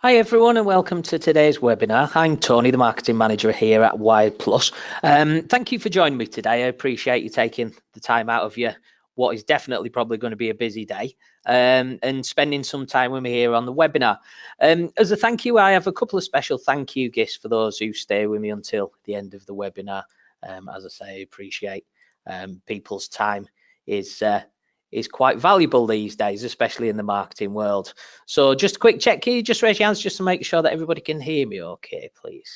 Hi everyone and welcome to today's webinar. I'm Tony, the Marketing Manager here at Wired Plus. Thank you for joining me today. I appreciate you taking the time out of your what is definitely probably going to be a busy day and spending some time with me here on the webinar. As a thank you, I have a couple of special thank you gifts for those who stay with me until the end of the webinar. As I say, I appreciate people's time is quite valuable these days, especially in the marketing world. So just a quick check, can you just raise your hands just to make sure that everybody can hear me okay, please?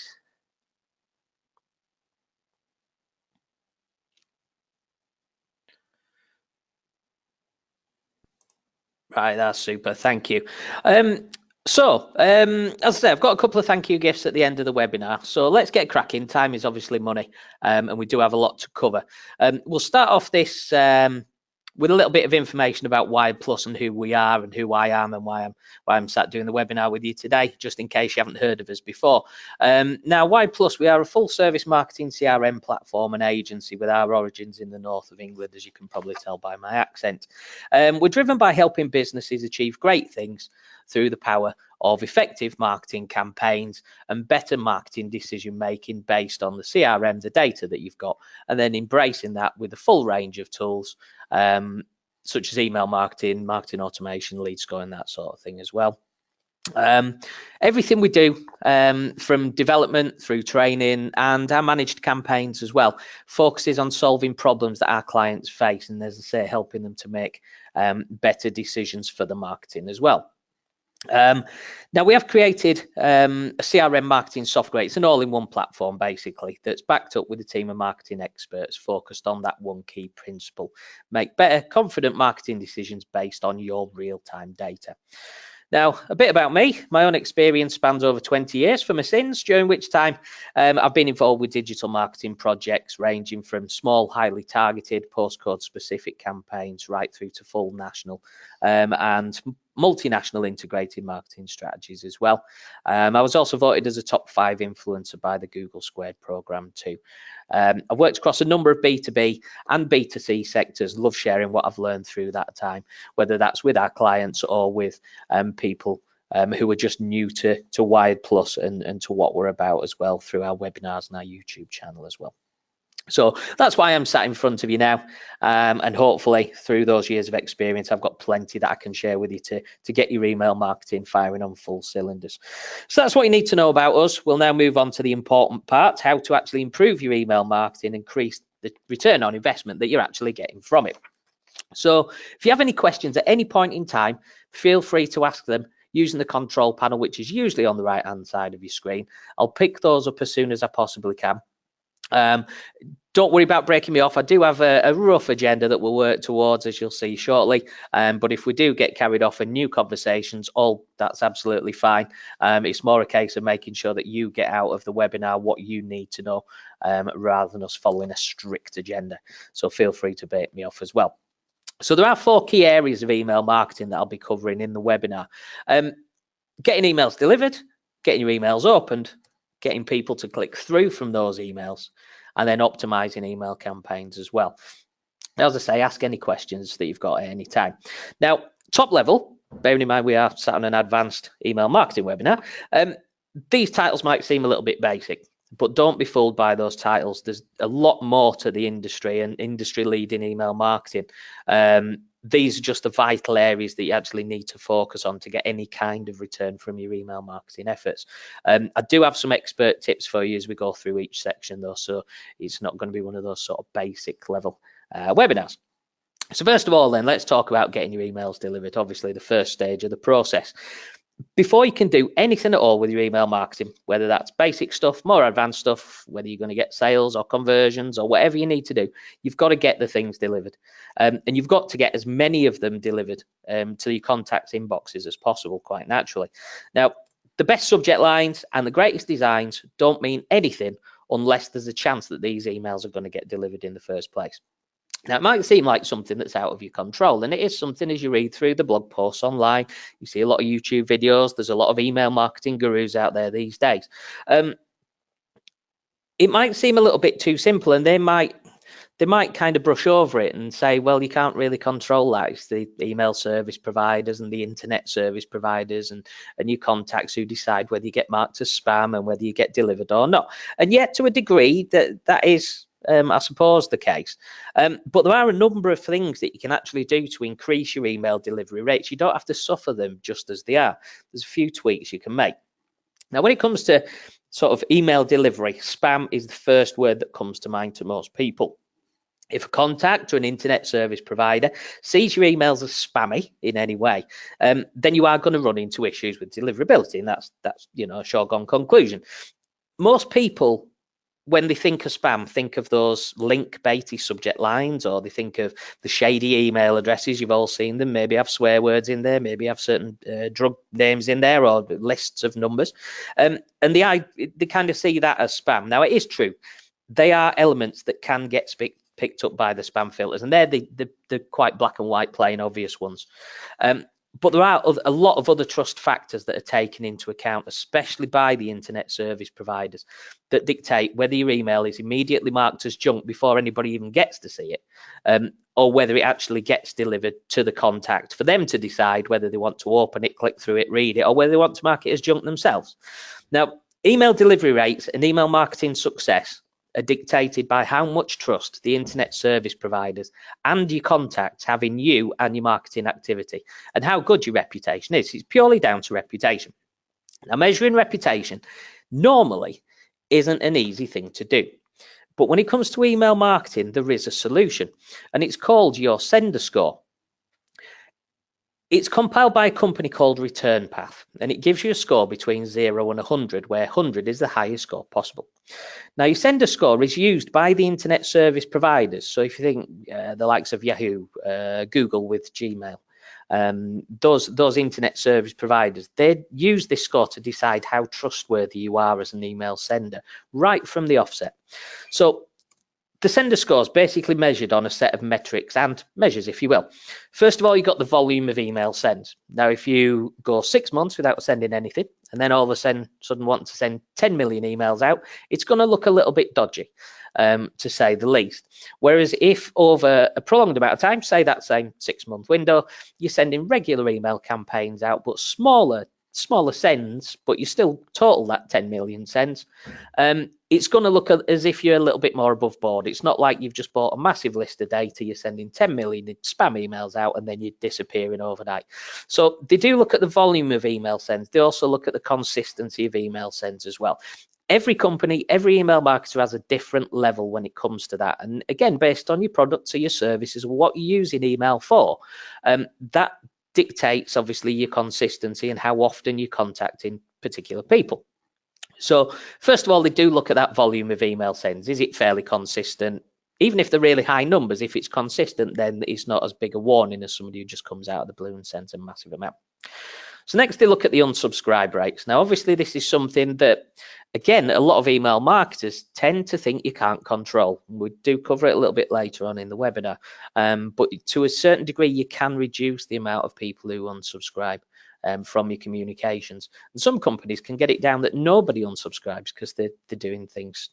Right, that's super, thank you. As I say, I've got a couple of thank you gifts at the end of the webinar. So let's get cracking. Time is obviously money, and we do have a lot to cover. We'll start off this with a little bit of information about Wired Plus and who we are and who I am and why I'm sat doing the webinar with you today, just in case you haven't heard of us before. Now, Wired Plus, we are a full service marketing CRM platform and agency with our origins in the north of England, as you can probably tell by my accent. We're driven by helping businesses achieve great things through the power of effective marketing campaigns and better marketing decision making based on the CRM, the data that you've got, and then embracing that with a full range of tools such as email marketing, marketing automation, lead scoring, that sort of thing as well. Everything we do from development through training and our managed campaigns as well focuses on solving problems that our clients face, and as I say, helping them to make better decisions for the marketing as well. Now we have created a CRM marketing software. It's an all-in-one platform basically that's backed up with a team of marketing experts focused on that one key principle: make better, confident marketing decisions based on your real-time data. Now, a bit about me. My own experience spans over 20 years for my sins, during which time I've been involved with digital marketing projects ranging from small, highly targeted, postcode-specific campaigns right through to full national and multinational integrated marketing strategies as well. I was also voted as a top 5 influencer by the Google Squared program too. I've worked across a number of B2B and B2C sectors. Love sharing what I've learned through that time, whether that's with our clients or with people who are just new to Wired Plus and to what we're about as well through our webinars and our YouTube channel as well. So that's why I'm sat in front of you now, and hopefully through those years of experience I've got plenty that I can share with you to get your email marketing firing on full cylinders. So that's what you need to know about us. We'll now move on to the important part: how to actually improve your email marketing, increase the return on investment that you're actually getting from it. So if you have any questions at any point in time, feel free to ask them using the control panel, which is usually on the right hand side of your screen. I'll pick those up as soon as I possibly can. Don't worry about breaking me off. I do have a rough agenda that we'll work towards, as you'll see shortly. But if we do get carried off in new conversations, that's absolutely fine. It's more a case of making sure that you get out of the webinar what you need to know, rather than us following a strict agenda. So feel free to break me off as well. So there are 4 key areas of email marketing that I'll be covering in the webinar. Getting emails delivered, getting your emails opened, getting people to click through from those emails, and then optimizing email campaigns as well. As I say, ask any questions that you've got at any time. Now, top level, bearing in mind we are sat on an advanced email marketing webinar, these titles might seem a little bit basic, but don't be fooled by those titles. There's a lot more to the industry and industry-leading email marketing. These are just the vital areas that you actually need to focus on to get any kind of return from your email marketing efforts. I do have some expert tips for you as we go through each section though, so it's not going to be one of those sort of basic level webinars. So first of all then, let's talk about getting your emails delivered, obviously the first stage of the process. Before you can do anything at all with your email marketing, whether that's basic stuff, more advanced stuff, whether you're going to get sales or conversions or whatever you need to do, you've got to get the things delivered. And you've got to get as many of them delivered to your contacts inboxes as possible, quite naturally. Now, the best subject lines and the greatest designs don't mean anything unless there's a chance that these emails are going to get delivered in the first place. Now, it might seem like something that's out of your control, and it is something as you read through the blog posts online. You see a lot of YouTube videos. There's a lot of email marketing gurus out there these days. It might seem a little bit too simple, and they might they might kind of brush over it and say, well, you can't really control that. It's the email service providers and the internet service providers and your contacts who decide whether you get marked as spam and whether you get delivered or not. And yet, to a degree, that is, I suppose, the case. But there are a number of things that you can actually do to increase your email delivery rates. You don't have to suffer them just as they are. There's a few tweaks you can make. Now, when it comes to sort of email delivery, spam is the first word that comes to mind to most people. If a contact or an internet service provider sees your emails as spammy in any way, then you are going to run into issues with deliverability, and that's a foregone conclusion. Most people, when they think of spam, think of those link baity subject lines, or they think of the shady email addresses. You've all seen them. Maybe have swear words in there, maybe have certain drug names in there, or lists of numbers, and they kind of see that as spam. Now, it is true. They are elements that can get picked up by the spam filters, and they're the quite black and white, plain obvious ones. But there are a lot of other trust factors that are taken into account, especially by the internet service providers, that dictate whether your email is immediately marked as junk before anybody even gets to see it, or whether it actually gets delivered to the contact for them to decide whether they want to open it, click through it, read it, or whether they want to mark it as junk themselves. Now, email delivery rates and email marketing success are dictated by how much trust the internet service providers and your contacts have in you and your marketing activity, and how good your reputation is. It's purely down to reputation. Now, measuring reputation normally isn't an easy thing to do, but when it comes to email marketing, there is a solution, and it's called your sender score. It's compiled by a company called Return Path, and it gives you a score between 0 and 100, where 100 is the highest score possible. Now, your sender score is used by the internet service providers. So if you think the likes of Yahoo, Google with Gmail, those internet service providers, they use this score to decide how trustworthy you are as an email sender right from the offset. So the sender score is basically measured on a set of metrics and measures, if you will. First of all, you've got the volume of email sends. Now, if you go 6 months without sending anything, and then all of a sudden want to send 10 million emails out, it's going to look a little bit dodgy, to say the least. Whereas if over a prolonged amount of time, say that same 6 month window, you're sending regular email campaigns out, but smaller sends, but you still total that 10 million sends, it's going to look as if you're a little bit more above board. It's not like you've just bought a massive list of data, you're sending 10 million spam emails out, and then you're disappearing overnight. So they do look at the volume of email sends. They also look at the consistency of email sends as well. Every company, every email marketer has a different level when it comes to that. And again, based on your products or your services, what you're using email for, that dictates obviously your consistency and how often you're contacting particular people. So first of all, they do look at that volume of email sends. Is it fairly consistent? Even if they're really high numbers, if it's consistent, then it's not as big a warning as somebody who just comes out of the blue and sends a massive amount. So next, they look at the unsubscribe rates. Now, obviously, this is something that, again, a lot of email marketers tend to think you can't control. We do cover it a little bit later on in the webinar, but to a certain degree, you can reduce the amount of people who unsubscribe from your communications. And some companies can get it down that nobody unsubscribes because they're doing things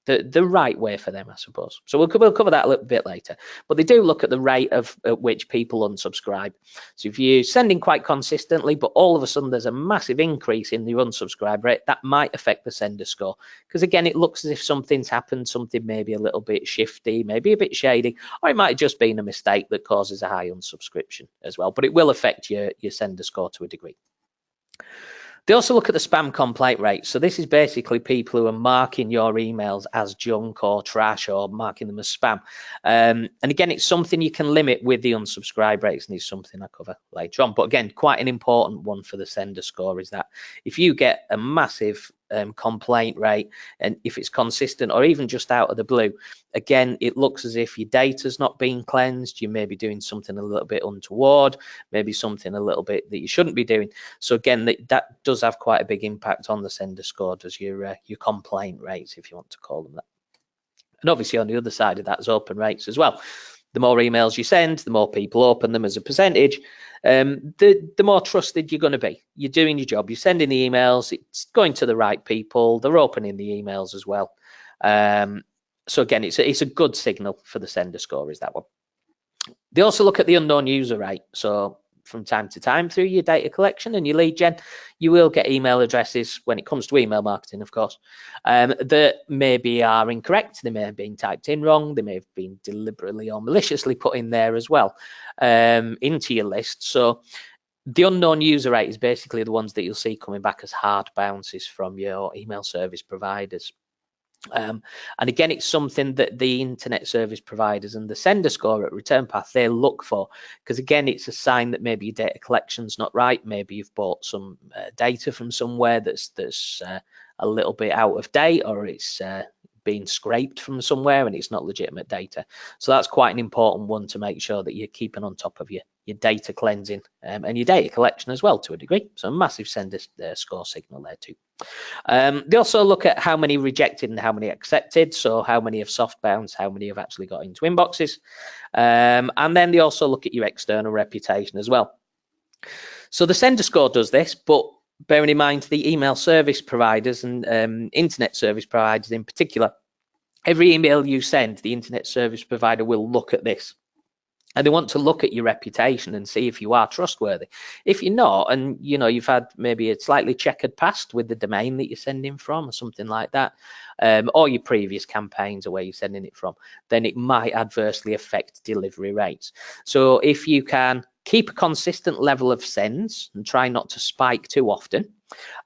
the right way for them, I suppose. So we'll cover that a little bit later. But they do look at the rate at which people unsubscribe. So if you're sending quite consistently, but all of a sudden there's a massive increase in the unsubscribe rate, that might affect the sender score. Because again, it looks as if something's happened, something maybe a little bit shifty, maybe a bit shady, or it might have just been a mistake that causes a high unsubscription as well. But it will affect your sender score to a degree. They also look at the spam complaint rate. So this is basically people who are marking your emails as junk or trash or marking them as spam. And again, it's something you can limit with the unsubscribe rates, and it's something I cover later on. But again, quite an important one for the sender score is that if you get a massive complaint rate, and if it's consistent or even just out of the blue, again, it looks as if your data's not being cleansed. You may be doing something a little bit untoward, maybe something a little bit that you shouldn't be doing. So again, that does have quite a big impact on the sender score, does your complaint rates, if you want to call them that. And obviously on the other side of that is open rates as well. The more emails you send, the more people open them as a percentage, the more trusted you're going to be. You're doing your job. You're sending the emails. It's going to the right people. They're opening the emails as well. So again, it's a good signal for the sender score, is that one. They also look at the unknown user rate. So from time to time through your data collection and your lead gen, you will get email addresses when it comes to email marketing, of course, that maybe are incorrect. They may have been typed in wrong. They may have been deliberately or maliciously put in there as well into your list. So the unknown user rate is basically the ones that you'll see coming back as hard bounces from your email service providers. And again, it's something that the internet service providers and the sender score at Return Path, they look for, because again, it's a sign that maybe your data collection's not right. Maybe you've bought some data from somewhere that's a little bit out of date, or it's being scraped from somewhere and it's not legitimate data. So that's quite an important one to make sure that you're keeping on top of your data cleansing and your data collection as well, to a degree. So a massive sender score signal there too. They also look at how many rejected and how many accepted, so how many have soft bounce, how many have actually got into inboxes, and then they also look at your external reputation as well. So the sender score does this, but bearing in mind the email service providers and internet service providers in particular, every email you send, the internet service provider will look at this. And they want to look at your reputation and see if you are trustworthy. If you're not, and you've had maybe a slightly checkered past with the domain that you're sending from or something like that, or your previous campaigns or where you're sending it from, then it might adversely affect delivery rates. So if you can keep a consistent level of sends and try not to spike too often,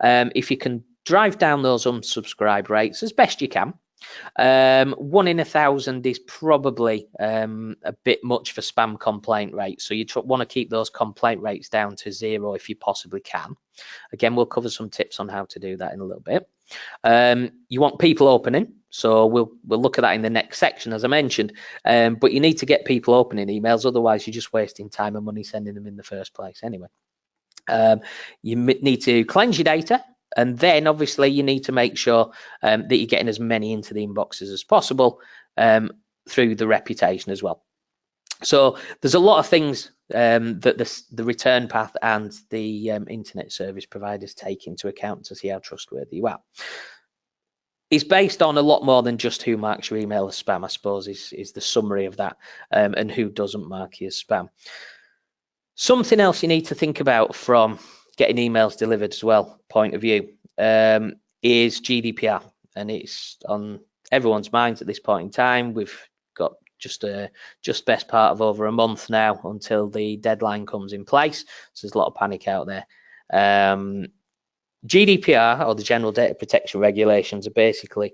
if you can drive down those unsubscribe rates as best you can, 1 in 1,000 is probably a bit much for spam complaint rates. So you want to keep those complaint rates down to 0 if you possibly can. Again, we'll cover some tips on how to do that in a little bit. You want people opening, so we'll look at that in the next section, as I mentioned. But you need to get people opening emails, otherwise you're just wasting time and money sending them in the first place anyway. You need to cleanse your data. And then obviously you need to make sure that you're getting as many into the inboxes as possible through the reputation as well. So there's a lot of things that the return path and the internet service providers take into account to see how trustworthy you are. It's based on a lot more than just who marks your email as spam, I suppose, is the summary of that, and who doesn't mark you as spam. Something else you need to think about from getting emails delivered as well point of view is GDPR, and it's on everyone's minds at this point in time. We've got just best part of over a month now until the deadline comes in place, so there's a lot of panic out there. GDPR, or the General Data Protection Regulations, are basically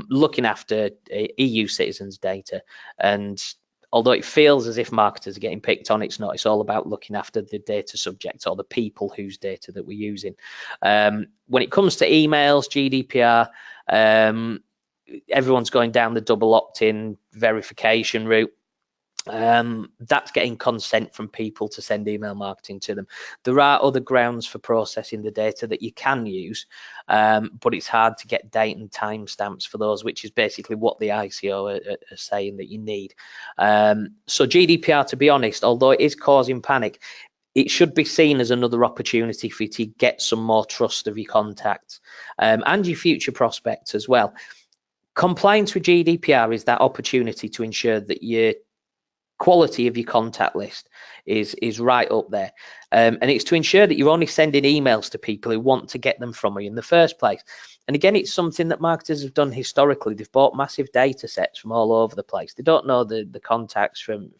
looking after EU citizens' data, and although it feels as if marketers are getting picked on, it's not. It's all about looking after the data subjects, or the people whose data that we're using. When it comes to emails, GDPR, everyone's going down the double opt-in verification route. That's getting consent from people to send email marketing to them. There are other grounds for processing the data that you can use, but it's hard to get date and timestamps for those, which is basically what the ICO are saying that you need. So GDPR, to be honest, although it is causing panic, it should be seen as another opportunity for you to get some more trust of your contacts and your future prospects as well. Compliance with GDPR is that opportunity to ensure that your quality of your contact list is right up there, and it's to ensure that you're only sending emails to people who want to get them from you in the first place. And again, it's something that marketers have done historically. They've bought massive data sets from all over the place. They don't know the contacts from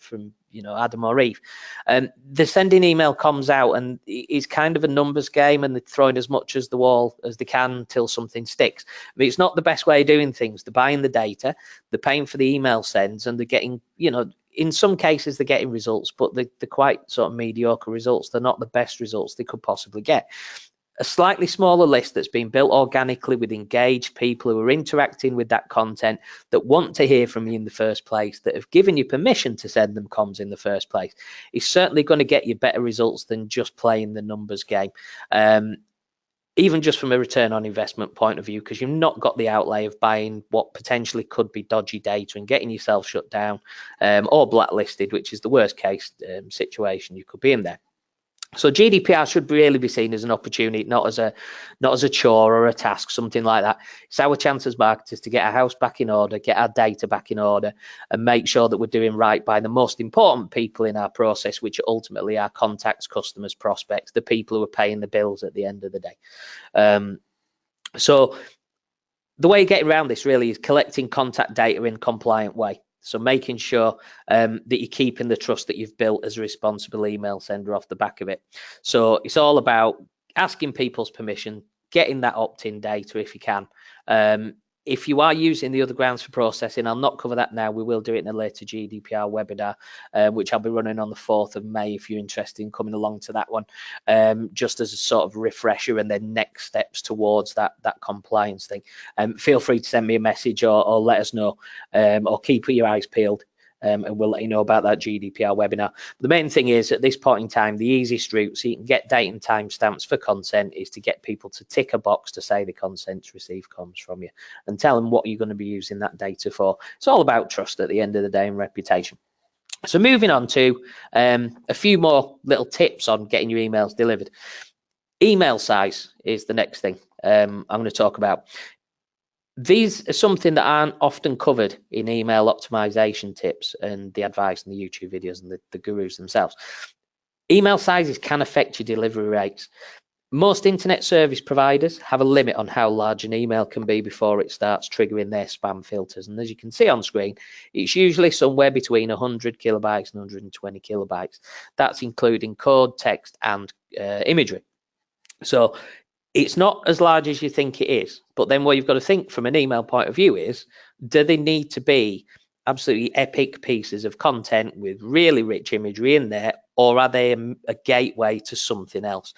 Adam or Eve, and they're sending email comms out, and it's kind of a numbers game, and they're throwing as much as the wall as they can until something sticks. I mean, it's not the best way of doing things. They're buying the data, they're paying for the email sends, and they're getting, in some cases they're getting results, but they're quite sort of mediocre results. They're not the best results they could possibly get. A slightly smaller list that's been built organically with engaged people who are interacting with that content, that want to hear from you in the first place, that have given you permission to send them comms in the first place, is certainly going to get you better results than just playing the numbers game. Even just from a return on investment point of view, because you've not got the outlay of buying what potentially could be dodgy data and getting yourself shut down or blacklisted, which is the worst case situation you could be in there. So GDPR should really be seen as an opportunity, not as a chore or a task, something like that. It's our chance as marketers to get our house back in order, get our data back in order, and make sure that we're doing right by the most important people in our process, which are ultimately our contacts, customers, prospects, the people who are paying the bills at the end of the day. So the way of getting around this really is collecting contact data in a compliant way. So making sure that you're keeping the trust that you've built as a responsible email sender off the back of it. So it's all about asking people's permission, getting that opt-in data if you can. If you are using the other grounds for processing, I'll not cover that now. We will do it in a later GDPR webinar, which I'll be running on the 4th of May if you're interested in coming along to that one, just as a sort of refresher and then next steps towards that compliance thing. Feel free to send me a message or let us know, or keep your eyes peeled. And we'll let you know about that GDPR webinar. The main thing is, at this point in time, the easiest route so you can get date and timestamps for consent is to get people to tick a box to say the consent to receive comms from you and tell them what you're going to be using that data for. It's all about trust at the end of the day and reputation. So moving on to a few more little tips on getting your emails delivered. Email size is the next thing I'm going to talk about. These are something that aren't often covered in email optimization tips and the advice and the YouTube videos and the gurus themselves. Email sizes can affect your delivery rates. Most internet service providers have a limit on how large an email can be before it starts triggering their spam filters. And as you can see on screen, it's usually somewhere between 100 kilobytes and 120 kilobytes. That's including code, text, and imagery. So it's not as large as you think it is, but then what you've got to think from an email point of view is, do they need to be absolutely epic pieces of content with really rich imagery in there, or are they a gateway to something else?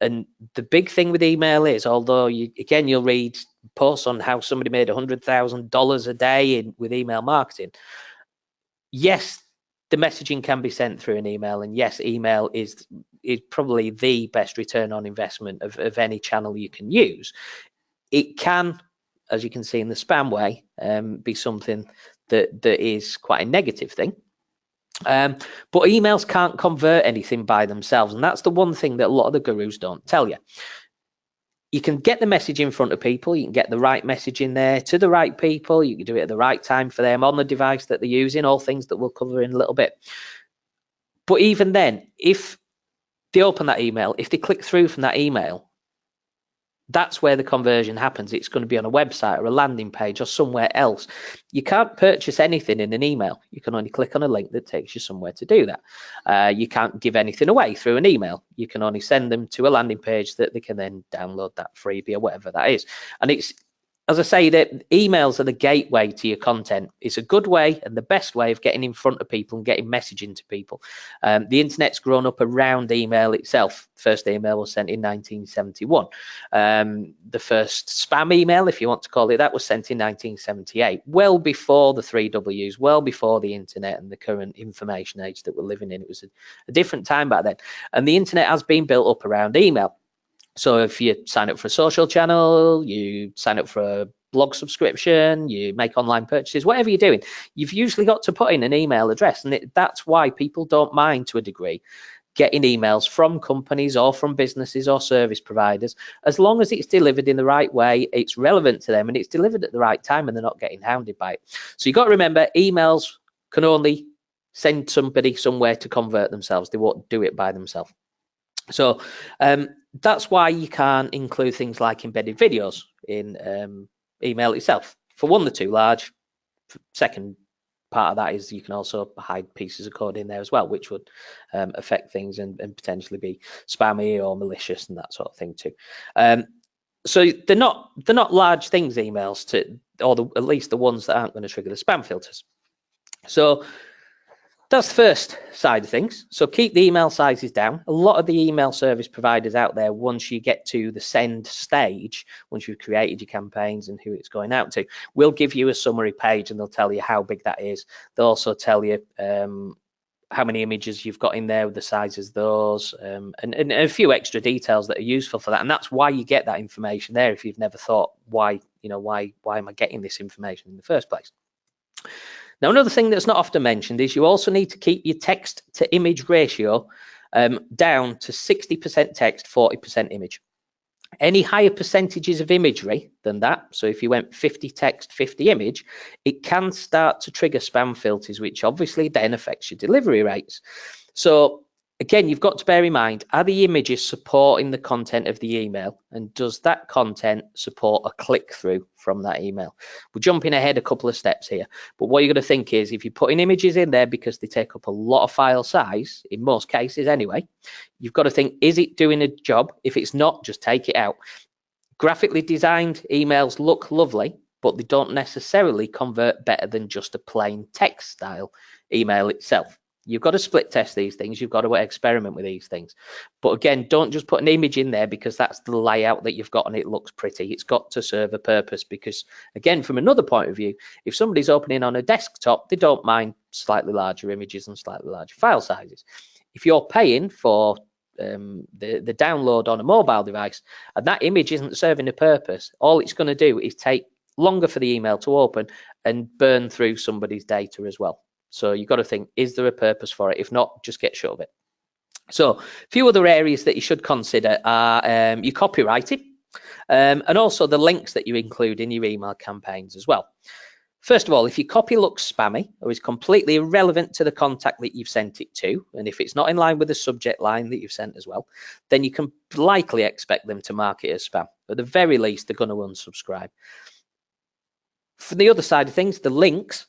And the big thing with email is, although you'll read posts on how somebody made $100,000 a day with email marketing. Yes, the messaging can be sent through an email, and yes, email is probably the best return on investment of any channel you can use. It can, as you can see in the spam way, be something that is quite a negative thing. But emails can't convert anything by themselves, and that's the one thing that a lot of the gurus don't tell you. You can get the message in front of people, you can get the right message in there to the right people, you can do it at the right time for them on the device that they're using, all things that we'll cover in a little bit. But even then, if they open that email, if they click through from that email, that's where the conversion happens. It's going to be on a website or a landing page or somewhere else. You can't purchase anything in an email. You can only click on a link that takes you somewhere to do that. You can't give anything away through an email. You can only send them to a landing page that they can then download that freebie or whatever that is. And it's, as I say, that emails are the gateway to your content. It's a good way and the best way of getting in front of people and getting messaging to people. The internet's grown up around email itself. First email was sent in 1971. The first spam email, if you want to call it that, was sent in 1978, well before the 3Ws, well before the internet and the current information age that we're living in. It was a different time back then. And the internet has been built up around email. So if you sign up for a social channel, you sign up for a blog subscription, you make online purchases, whatever you're doing, you've usually got to put in an email address. And that's why people don't mind, to a degree, getting emails from companies or from businesses or service providers, as long as it's delivered in the right way, it's relevant to them, and it's delivered at the right time, and they're not getting hounded by it. So you've got to remember, emails can only send somebody somewhere to convert themselves. They won't do it by themselves. So that's why you can't include things like embedded videos in email itself. For one, they're too large. Second part of that is you can also hide pieces of code in there as well, which would affect things and potentially be spammy or malicious and that sort of thing too. So they're not large things, emails, or at least the ones that aren't going to trigger the spam filters. So that's the first side of things. So keep the email sizes down. A lot of the email service providers out there, once you get to the send stage, once you've created your campaigns and who it's going out to, will give you a summary page and they'll tell you how big that is. They'll also tell you how many images you've got in there with the sizes of those, and a few extra details that are useful for that. And that's why you get that information there if you've never thought, why am I getting this information in the first place? Now, another thing that's not often mentioned is you also need to keep your text to image ratio down to 60% text, 40% image. Any higher percentages of imagery than that, so if you went 50 text, 50 image, it can start to trigger spam filters, which obviously then affects your delivery rates. So again, you've got to bear in mind, are the images supporting the content of the email? And does that content support a click-through from that email? We're jumping ahead a couple of steps here, but what you're going to think is, if you're putting images in there because they take up a lot of file size, in most cases anyway, you've got to think, is it doing a job? If it's not, just take it out. Graphically designed emails look lovely, but they don't necessarily convert better than just a plain text style email itself. You've got to split test these things. You've got to experiment with these things. But again, don't just put an image in there because that's the layout that you've got and it looks pretty. It's got to serve a purpose, because again, from another point of view, if somebody's opening on a desktop, they don't mind slightly larger images and slightly larger file sizes. If you're paying for the download on a mobile device and that image isn't serving a purpose, all it's going to do is take longer for the email to open and burn through somebody's data as well. So you've got to think, is there a purpose for it? If not, just get shut of it. So a few other areas that you should consider are your copywriting and also the links that you include in your email campaigns as well. First of all, if your copy looks spammy or is completely irrelevant to the contact that you've sent it to, and if it's not in line with the subject line that you've sent as well, then you can likely expect them to mark it as spam. At the very least, they're going to unsubscribe. From the other side of things, the links,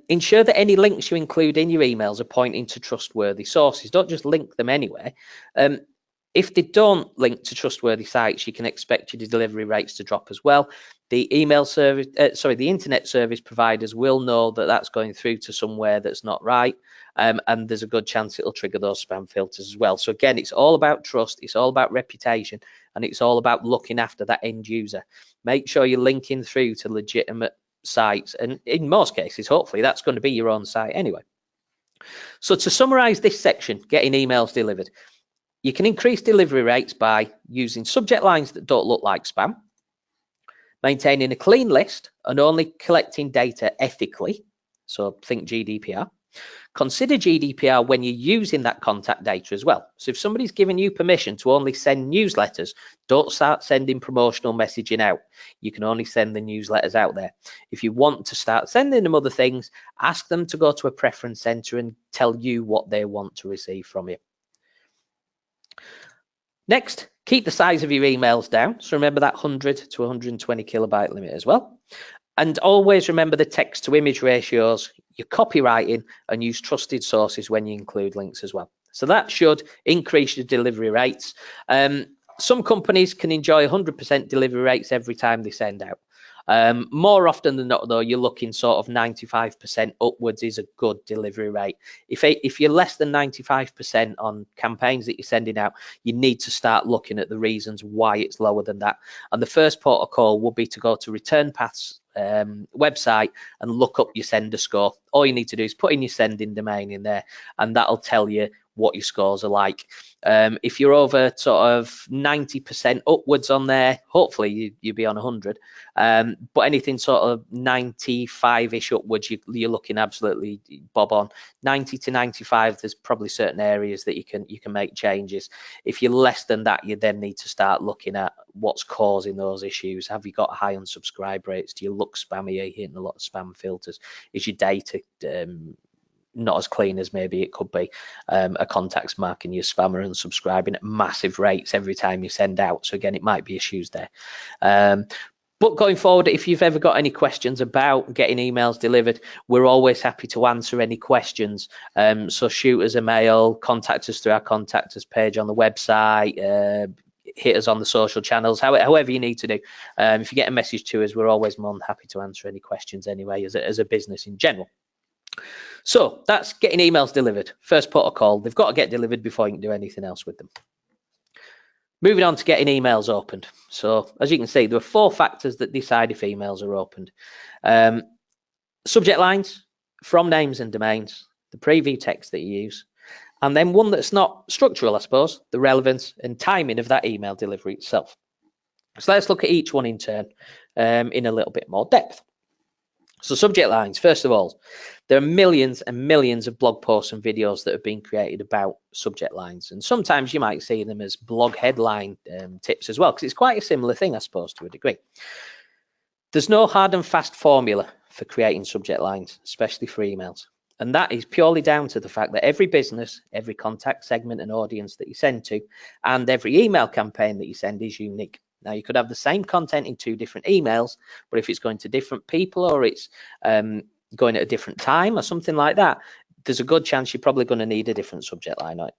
ensure that any links you include in your emails are pointing to trustworthy sources. Don't just link them anywhere. If they don't link to trustworthy sites, you can expect your delivery rates to drop as well. The email service, the internet service providers will know that that's going through to somewhere that's not right, and there's a good chance it'll trigger those spam filters as well. So again, it's all about trust, it's all about reputation, and it's all about looking after that end user. Make sure you're linking through to legitimate sites, and in most cases, hopefully, that's going to be your own site anyway. So to summarize this section, getting emails delivered, you can increase delivery rates by using subject lines that don't look like spam, maintaining a clean list and only collecting data ethically. So think GDPR. Consider GDPR when you're using that contact data as well. So if somebody's given you permission to only send newsletters, don't start sending promotional messaging out. You can only send the newsletters out there. If you want to start sending them other things, ask them to go to a preference center and tell you what they want to receive from you. Next, keep the size of your emails down. So remember that 100 to 120 kilobyte limit as well. And always remember the text to image ratios, your copywriting, and use trusted sources when you include links as well. So that should increase your delivery rates. Some companies can enjoy 100% delivery rates every time they send out. More often than not, though, you're looking sort of 95% upwards is a good delivery rate. If you're less than 95% on campaigns that you're sending out, you need to start looking at the reasons why it's lower than that. And the first protocol will be to go to Return Path's website and look up your sender score. All you need to do is put in your sending domain in there, and that'll tell you what your scores are like. If you're over sort of 90% upwards on there, hopefully you'll be on 100. But anything sort of 95-ish upwards, you're looking absolutely bob on. 90 to 95, there's probably certain areas that you can make changes. If you're less than that, you then need to start looking at what's causing those issues. Have you got high unsubscribe rates? Do you look spammy? Are you hitting a lot of spam filters? Is your data not as clean as maybe it could be? A contact's marking you spammer and subscribing at massive rates every time you send out. So again, it might be issues there. But going forward, if you've ever got any questions about getting emails delivered, we're always happy to answer any questions. So shoot us a mail, contact us through our contact us page on the website, hit us on the social channels, however you need to do. If you get a message to us, we're always more than happy to answer any questions anyway, as a business in general. So that's getting emails delivered. First protocol, they've got to get delivered before you can do anything else with them. Moving on to getting emails opened. So as you can see, there are 4 factors that decide if emails are opened. Subject lines, from names and domains, the preview text that you use, and then one that's not structural, I suppose, the relevance and timing of that email delivery itself. So let's look at each one in turn in a little bit more depth. So subject lines, first of all, there are millions and millions of blog posts and videos that have been created about subject lines. And sometimes you might see them as blog headline tips as well, because it's quite a similar thing, I suppose, to a degree. There's no hard and fast formula for creating subject lines, especially for emails. And that is purely down to the fact that every business, every contact segment and audience that you send to, and every email campaign that you send is unique. Now, you could have the same content in 2 different emails, but if it's going to different people or it's going at a different time or something like that, there's a good chance you're probably going to need a different subject line on it.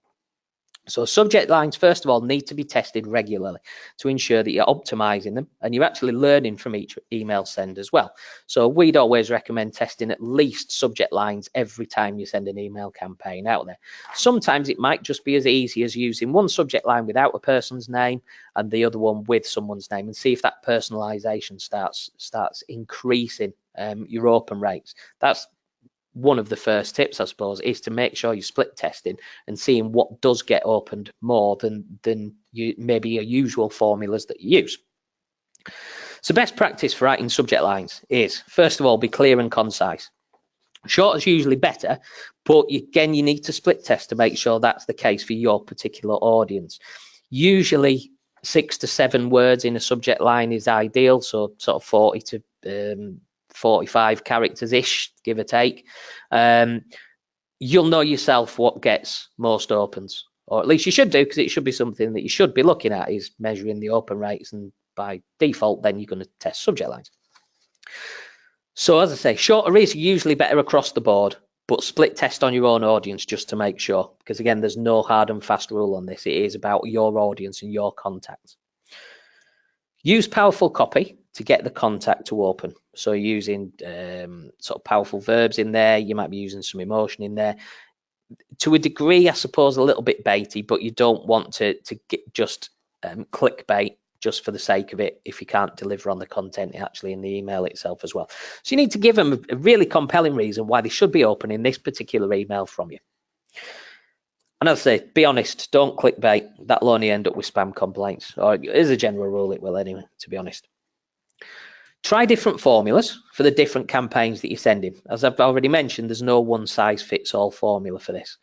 So subject lines, first of all, need to be tested regularly to ensure that you're optimizing them and you're actually learning from each email send as well. So we'd always recommend testing at least subject lines every time you send an email campaign out there. Sometimes it might just be as easy as using one subject line without a person's name and the other one with someone's name, and see if that personalization starts increasing your open rates. That's one of the first tips, I suppose, is to make sure you're split testing and seeing what does get opened more than maybe your usual formulas that you use. So best practice for writing subject lines is, first of all, be clear and concise. Short is usually better, but again, you need to split test to make sure that's the case for your particular audience. Usually 6 to 7 words in a subject line is ideal, so sort of 40 to 45 characters-ish, give or take. You'll know yourself what gets most opens, or at least you should do, because it should be something that you should be looking at, is measuring the open rates, and by default, then you're going to test subject lines. So as I say, shorter is usually better across the board, but split test on your own audience just to make sure, because again, there's no hard and fast rule on this. It is about your audience and your contacts. Use powerful copy to get the contact to open. So using sort of powerful verbs in there, you might be using some emotion in there. To a degree, I suppose, a little bit baity, but you don't want to get just clickbait just for the sake of it if you can't deliver on the content actually in the email itself as well. So you need to give them a really compelling reason why they should be opening this particular email from you. And as I say, be honest, don't clickbait. That'll only end up with spam complaints, or as a general rule, it will anyway, to be honest. Try different formulas for the different campaigns that you're sending. As I've already mentioned, there's no one-size-fits-all formula for this.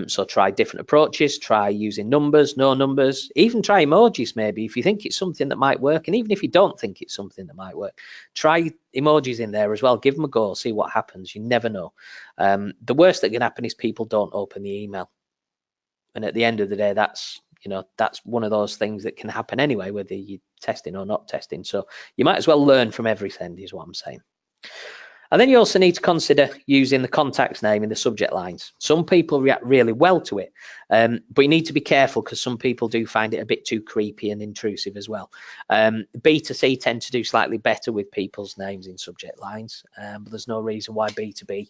So try different approaches, try using numbers, no numbers, even try emojis maybe if you think it's something that might work. And even if you don't think it's something that might work, try emojis in there as well. Give them a go, see what happens. You never know. The worst that can happen is people don't open the email. And at the end of the day, that's one of those things that can happen anyway, whether you're testing or not testing. So you might as well learn from every send, is what I'm saying. And then you also need to consider using the contact's name in the subject lines. Some people react really well to it, but you need to be careful because some people do find it a bit too creepy and intrusive as well. B2C tend to do slightly better with people's names in subject lines, but there's no reason why B2B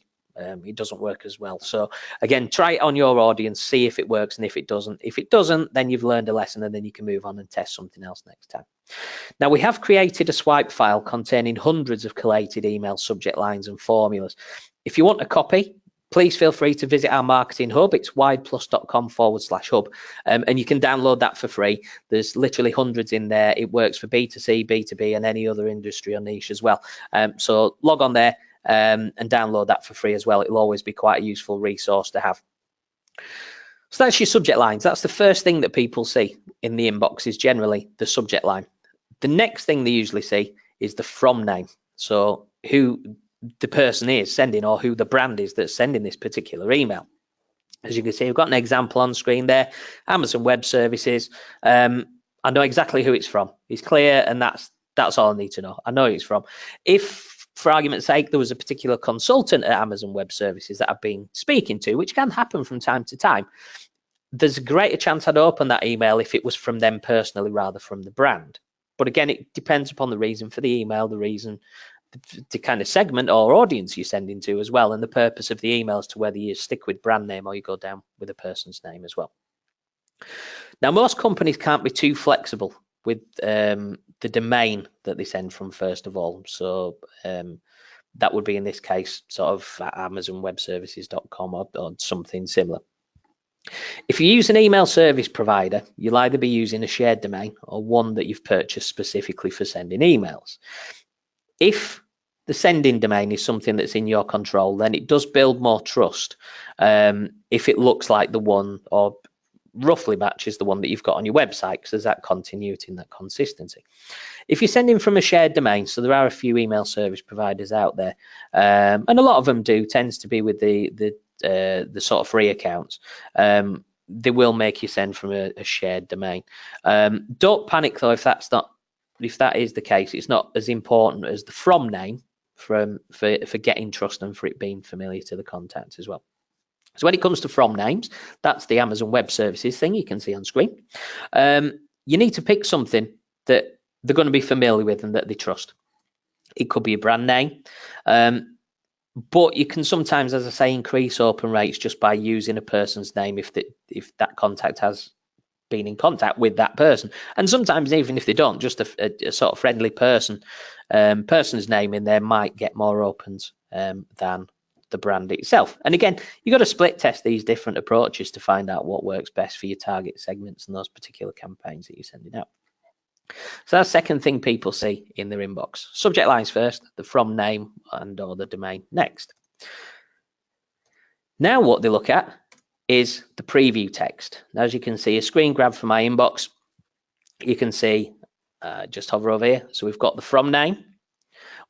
it doesn't work as well. So again, try it on your audience, see if it works, and if it doesn't, then you've learned a lesson, and then you can move on and test something else next time. Now, we have created a swipe file containing hundreds of collated email subject lines and formulas. If you want a copy, please feel free to visit our marketing hub. It's wideplus.com/hub, and you can download that for free. There's literally hundreds in there. It works for B2C, B2B, and any other industry or niche as well. So log on there and download that for free as well. It'll always be quite a useful resource to have. So that's your subject lines. That's the first thing that people see in the inbox, is generally the subject line. The next thing they usually see is the from name. So who the person is sending, or who the brand is that's sending this particular email. As you can see, we've got an example on screen there, Amazon Web Services. I know exactly who it's from. It's clear, and that's all I need to know. I know who it's from. If, for argument's sake, there was a particular consultant at Amazon Web Services that I've been speaking to, which can happen from time to time, there's a greater chance I'd open that email if it was from them personally rather from the brand. But again, it depends upon the reason for the email, the reason, the kind of segment or audience you're sending to as well, and the purpose of the email as to whether you stick with brand name or you go down with a person's name as well. Now, most companies can't be too flexible with the domain that they send from, first of all. So that would be, in this case, sort of amazonwebservices.com or something similar. If you use an email service provider, you'll either be using a shared domain or one that you've purchased specifically for sending emails. If the sending domain is something that's in your control, then it does build more trust if it looks like the one or roughly matches the one that you've got on your website, because there's that continuity and that consistency. If you're sending from a shared domain, so there are a few email service providers out there, and a lot of them tends to be with the sort of free accounts. They will make you send from a shared domain. Don't panic though if that is the case. It's not as important as the from name for getting trust and for it being familiar to the content as well. So when it comes to from names, that's the Amazon Web Services thing you can see on screen. You need to pick something that they're going to be familiar with and that they trust. It could be a brand name, but you can sometimes, as I say, increase open rates just by using a person's name if that contact has been in contact with that person. And sometimes even if they don't, just a sort of friendly person's name in there might get more opens than the brand itself. And again, you've got to split test these different approaches to find out what works best for your target segments and those particular campaigns that you're sending out. So that's the second thing people see in their inbox. Subject lines first, the from name and or the domain next. Now what they look at is the preview text. Now, as you can see, a screen grab from my inbox. You can see, just hover over here. So we've got the from name,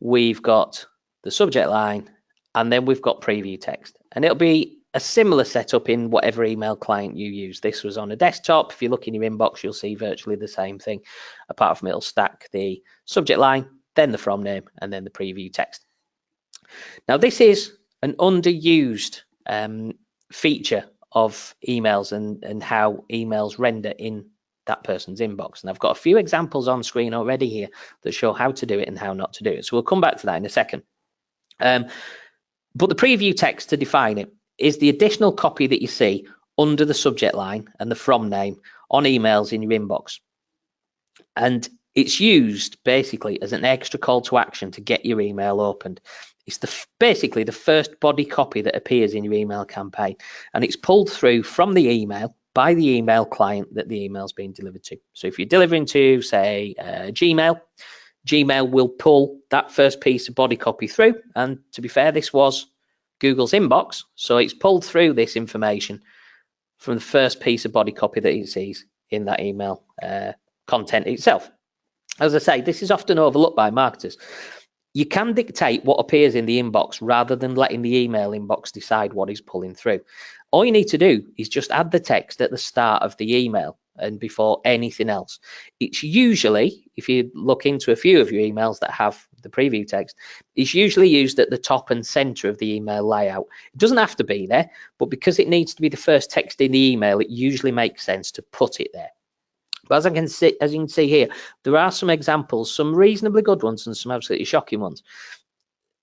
we've got the subject line, and then we've got preview text. And it'll be a similar setup in whatever email client you use. This was on a desktop. If you look in your inbox, you'll see virtually the same thing, apart from it'll stack the subject line, then the from name, and then the preview text. Now, this is an underused feature of emails and how emails render in that person's inbox. And I've got a few examples on screen already here that show how to do it and how not to do it. So we'll come back to that in a second. But the preview text, to define it, is the additional copy that you see under the subject line and the from name on emails in your inbox. And it's used basically as an extra call to action to get your email opened. It's basically the first body copy that appears in your email campaign, and it's pulled through from the email by the email client that the email's being delivered to. So if you're delivering to, say, Gmail will pull that first piece of body copy through. And to be fair, this was Google's inbox, so it's pulled through this information from the first piece of body copy that it sees in that email content itself. As I say, this is often overlooked by marketers. You can dictate what appears in the inbox rather than letting the email inbox decide what is pulling through. All you need to do is just add the text at the start of the email and before anything else. It's usually, if you look into a few of your emails that have the preview text, it's usually used at the top and center of the email layout. It doesn't have to be there, but because it needs to be the first text in the email, it usually makes sense to put it there. But as you can see here, there are some examples, some reasonably good ones and some absolutely shocking ones.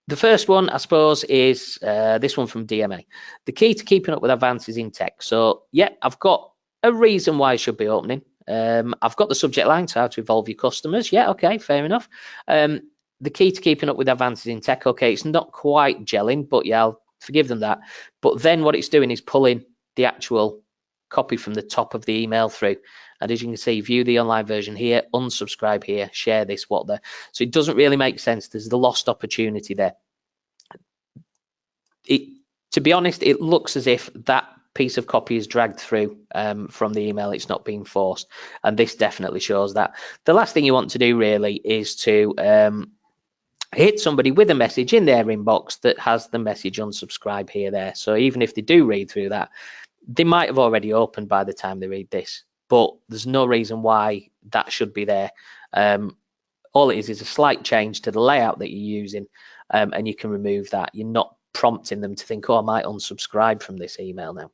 The first one, I suppose, is this one from DMA. The key to keeping up with advances in tech. So, yeah, I've got a reason why it should be opening. I've got the subject line, so how to involve your customers. Yeah, okay, fair enough. The key to keeping up with advances in tech. Okay, it's not quite gelling, but yeah, I'll forgive them that. But then what it's doing is pulling the actual copy from the top of the email through. And as you can see, view the online version here, unsubscribe here, share this, what there. So it doesn't really make sense. There's the lost opportunity there. To be honest, it looks as if that piece of copy is dragged through from the email. It's not being forced. And this definitely shows that. The last thing you want to do really is to hit somebody with a message in their inbox that has the message unsubscribe here, there. So even if they do read through that, they might have already opened by the time they read this. But there's no reason why that should be there. All it is a slight change to the layout that you're using, and you can remove that. You're not prompting them to think, oh, I might unsubscribe from this email now.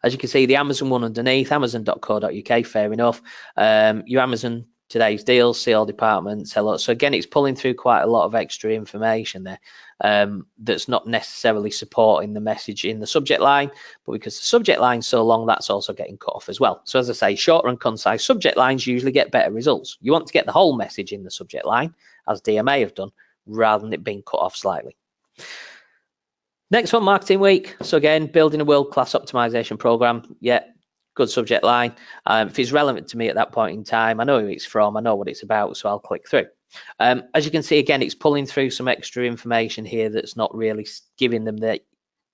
As you can see, the Amazon one underneath, amazon.co.uk, fair enough. Your Amazon today's deals, see all departments, hello. So again, it's pulling through quite a lot of extra information there that's not necessarily supporting the message in the subject line, but because the subject line's so long, that's also getting cut off as well. So as I say, shorter and concise subject lines usually get better results. You want to get the whole message in the subject line, as DMA have done, rather than it being cut off slightly. Next one, Marketing Week. So again, building a world-class optimization program. Yeah, good subject line. If it's relevant to me at that point in time, I know who it's from, I know what it's about, so I'll click through. As you can see, again, it's pulling through some extra information here that's not really giving them the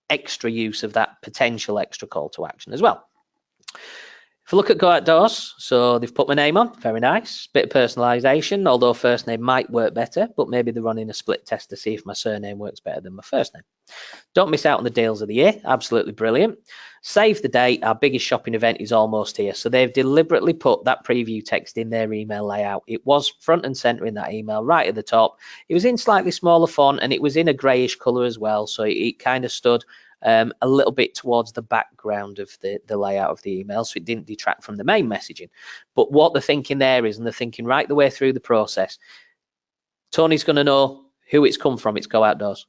extra use of that potential extra call to action as well. If we look at go outdoors, so they've put my name on, very nice, bit of personalization, although first name might work better, but maybe they're running a split test to see if my surname works better than my first name. Don't miss out on the deals of the year, absolutely brilliant. Save the date, our biggest shopping event is almost here. So they've deliberately put that preview text in their email layout. It was front and center in that email, right at the top. It was in slightly smaller font and it was in a grayish color as well. So it kind of stood a little bit towards the background of the layout of the email, so it didn't detract from the main messaging. But what they're thinking there is, and they're thinking right the way through the process, Tony's going to know who it's come from. It's Go Outdoors.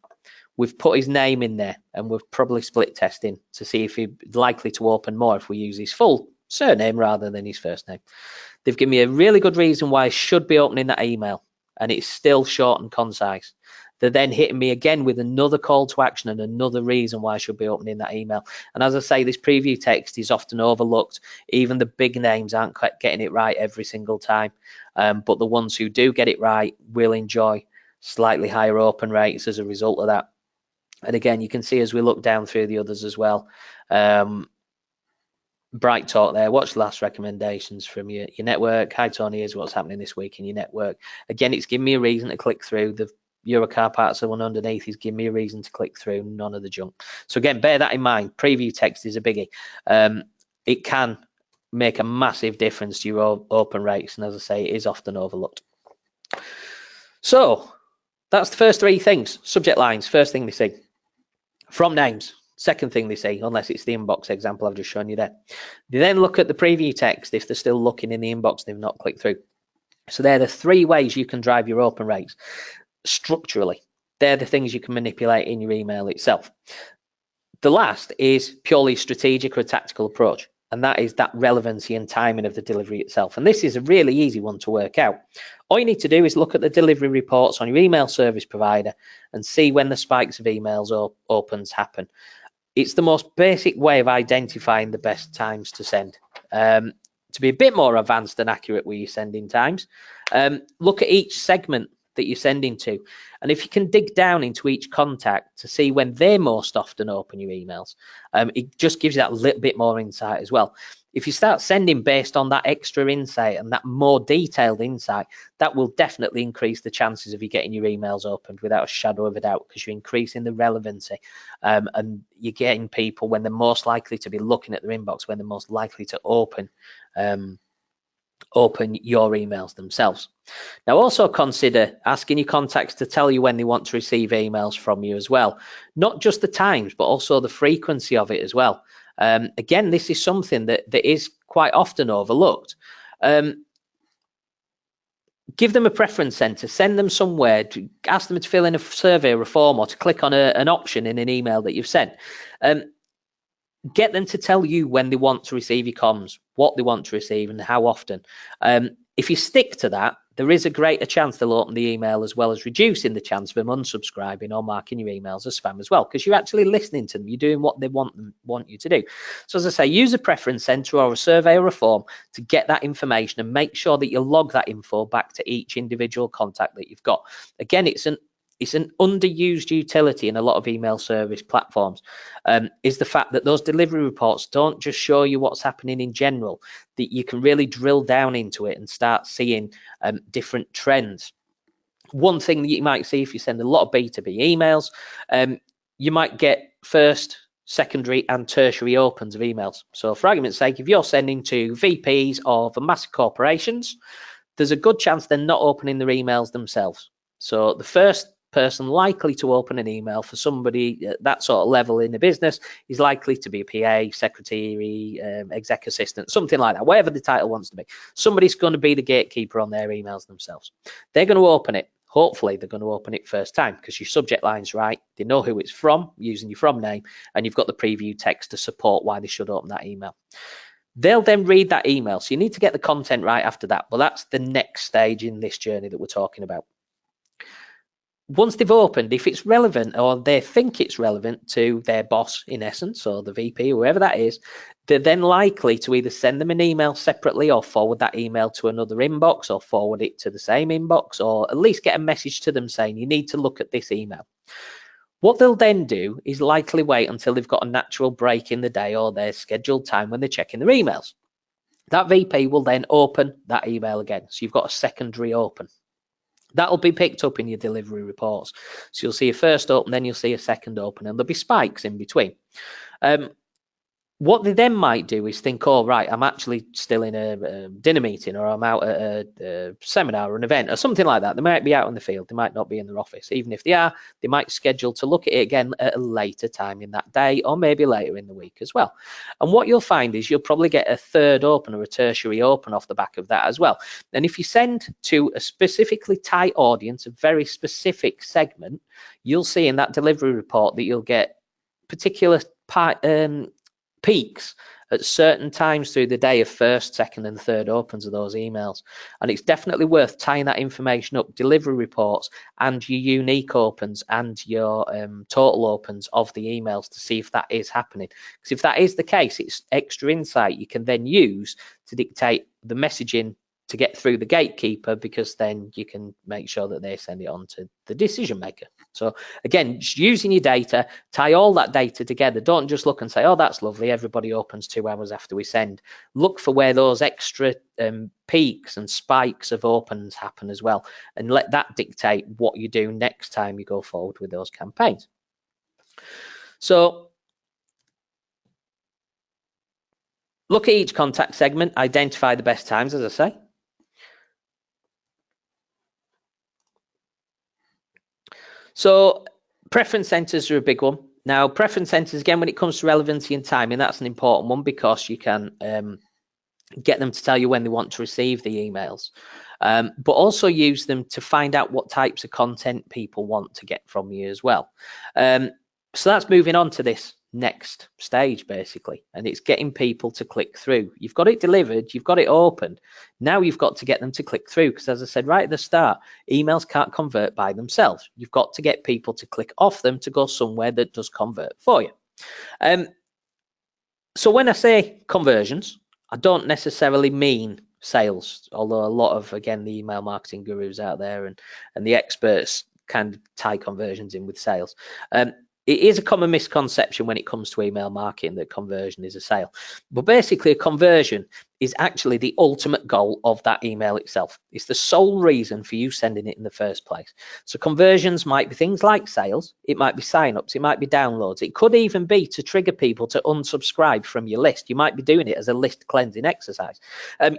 We've put his name in there, and we're probably split testing to see if he's likely to open more if we use his full surname rather than his first name. They've given me a really good reason why I should be opening that email, and it's still short and concise. They're then hitting me again with another call to action and another reason why I should be opening that email. And as I say, this preview text is often overlooked. Even the big names aren't quite getting it right every single time. But the ones who do get it right will enjoy slightly higher open rates as a result of that. And again, you can see as we look down through the others as well. Bright Talk there. Watch the last recommendations from your network. Hi, Tony. Here's what's happening this week in your network. Again, it's giving me a reason to click through. The Eurocar parts, the one underneath, is giving me a reason to click through, none of the junk. So again, bear that in mind. Preview text is a biggie. It can make a massive difference to your open rates, and as I say, it is often overlooked. So that's the first three things. Subject lines, first thing they see. From names, second thing they see, unless it's the inbox example I've just shown you there. They then look at the preview text if they're still looking in the inbox, they've not clicked through. So they're the three ways you can drive your open rates. Structurally, they're the things you can manipulate in your email itself. The last is purely strategic or a tactical approach, and that is that relevancy and timing of the delivery itself. And this is a really easy one to work out. All you need to do is look at the delivery reports on your email service provider and see when the spikes of emails or opens happen. It's the most basic way of identifying the best times to send. To be a bit more advanced and accurate with your sending times, look at each segment that you're sending to, and if you can dig down into each contact to see when they most often open your emails, it just gives you that little bit more insight as well. If you start sending based on that extra insight and that more detailed insight, that will definitely increase the chances of you getting your emails opened without a shadow of a doubt, because you're increasing the relevancy, and you're getting people when they're most likely to be looking at their inbox, when they're most likely to open your emails themselves. Now, also consider asking your contacts to tell you when they want to receive emails from you as well. Not just the times, but also the frequency of it as well. Again, this is something that is quite often overlooked. Give them a preference center, send them somewhere, to ask them to fill in a survey or a form, or to click on an option in an email that you've sent. Get them to tell you when they want to receive your comms, what they want to receive, and how often. If you stick to that, there is a greater chance they'll open the email, as well as reducing the chance of them unsubscribing or marking your emails as spam as well, because you're actually listening to them. You're doing what they want you to do. So as I say, use a preference center or a survey or a form to get that information, and make sure that you log that info back to each individual contact that you've got. Again, it's an underused utility in a lot of email service platforms, is the fact that those delivery reports don't just show you what's happening in general, that you can really drill down into it and start seeing different trends. One thing that you might see if you send a lot of B2B emails, you might get first, secondary and tertiary opens of emails. So for argument's sake, if you're sending to VPs of massive corporations, there's a good chance they're not opening their emails themselves. So the first person likely to open an email for somebody at that sort of level in the business is likely to be a PA, secretary, exec assistant, something like that, whatever the title wants to be. Somebody's going to be the gatekeeper on their emails themselves. They're going to open it. Hopefully they're going to open it first time, because your subject line's right. They know who it's from, using your from name, and you've got the preview text to support why they should open that email. They'll then read that email. So you need to get the content right after that. But that's the next stage in this journey that we're talking about. once they've opened, if it's relevant or they think it's relevant to their boss, in essence, or the VP, whoever that is, they're then likely to either send them an email separately or forward that email to another inbox or forward it to the same inbox, or at least get a message to them saying, you need to look at this email. What they'll then do is likely wait until they've got a natural break in the day or their scheduled time when they're checking their emails. That VP will then open that email again. So you've got a secondary open. That'll be picked up in your delivery reports. So you'll see a first open, then you'll see a second open, and there'll be spikes in between. What they then might do is think, oh, right, I'm actually still in a dinner meeting, or I'm out at a seminar or an event or something like that. They might be out in the field. They might not be in their office. Even if they are, they might schedule to look at it again at a later time in that day, or maybe later in the week as well. And what you'll find is you'll probably get a third open or a tertiary open off the back of that as well. And if you send to a specifically tight audience, a very specific segment, you'll see in that delivery report that you'll get particular peaks at certain times through the day of first, second, and third opens of those emails. And it's definitely worth tying that information up, delivery reports and your unique opens and your total opens of the emails, to see if that is happening. Because if that is the case, it's extra insight you can then use to dictate the messaging to get through the gatekeeper, because then you can make sure that they send it on to the decision maker. So again, just using your data, tie all that data together. Don't just look and say, oh, that's lovely, everybody opens 2 hours after we send. Look for where those extra peaks and spikes of opens happen as well, and let that dictate what you do next time you go forward with those campaigns. So look at each contact segment, identify the best times, as I say. So preference centers are a big one. Now, preference centers, again, when it comes to relevancy and timing, that's an important one, because you can get them to tell you when they want to receive the emails, but also use them to find out what types of content people want to get from you as well. So that's moving on to this next stage, basically, and it's getting people to click through. You've got it delivered, you've got it opened. Now you've got to get them to click through, because as I said right at the start, emails can't convert by themselves. You've got to get people to click off them to go somewhere that does convert for you. So when I say conversions, I don't necessarily mean sales, although a lot of, again, the email marketing gurus out there and the experts kind of tie conversions in with sales. It is a common misconception when it comes to email marketing that conversion is a sale. But basically, a conversion is actually the ultimate goal of that email itself. It's the sole reason for you sending it in the first place. So conversions might be things like sales. It might be signups. It might be downloads. It could even be to trigger people to unsubscribe from your list. You might be doing it as a list cleansing exercise.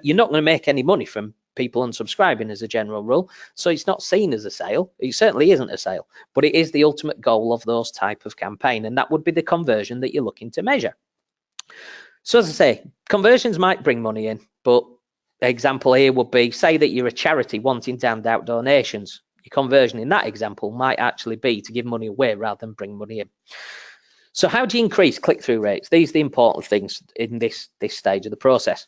You're not going to make any money from people unsubscribing as a general rule, so it's not seen as a sale. It certainly isn't a sale, but it is the ultimate goal of those type of campaign, and that would be the conversion that you're looking to measure. So as I say, conversions might bring money in, but example here would be, say that you're a charity wanting to hand out donations. Your conversion in that example might actually be to give money away rather than bring money in. So how do you increase click-through rates? These are the important things in this stage of the process.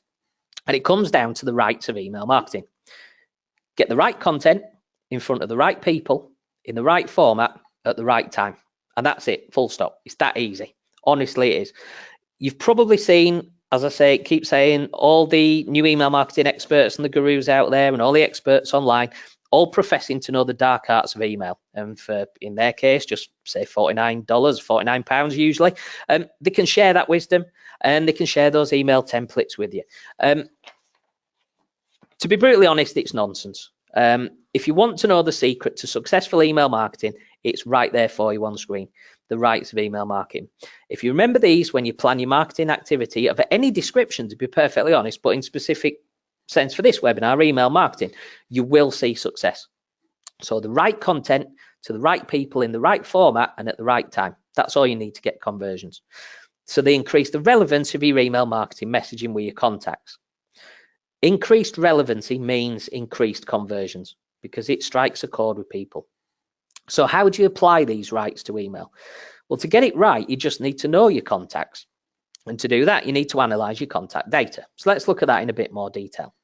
And it comes down to the rights of email marketing. Get the right content in front of the right people in the right format at the right time. And that's it, full stop. It's that easy. Honestly, it is. You've probably seen, as I say, keep saying, all the new email marketing experts and the gurus out there and all the experts online, all professing to know the dark arts of email. And for, in their case, just say $49, £49 usually. They can share that wisdom and they can share those email templates with you. To be brutally honest, it's nonsense. If you want to know the secret to successful email marketing, it's right there for you on screen, the rights of email marketing. If you remember these when you plan your marketing activity of any description, to be perfectly honest, but in specific sense for this webinar, email marketing, you will see success. So the right content to the right people in the right format and at the right time. That's all you need to get conversions. So they increase the relevance of your email marketing messaging with your contacts. Increased relevancy means increased conversions because it strikes a chord with people. So how do you apply these rights to email? Well, to get it right, you just need to know your contacts. And to do that, you need to analyze your contact data. So let's look at that in a bit more detail.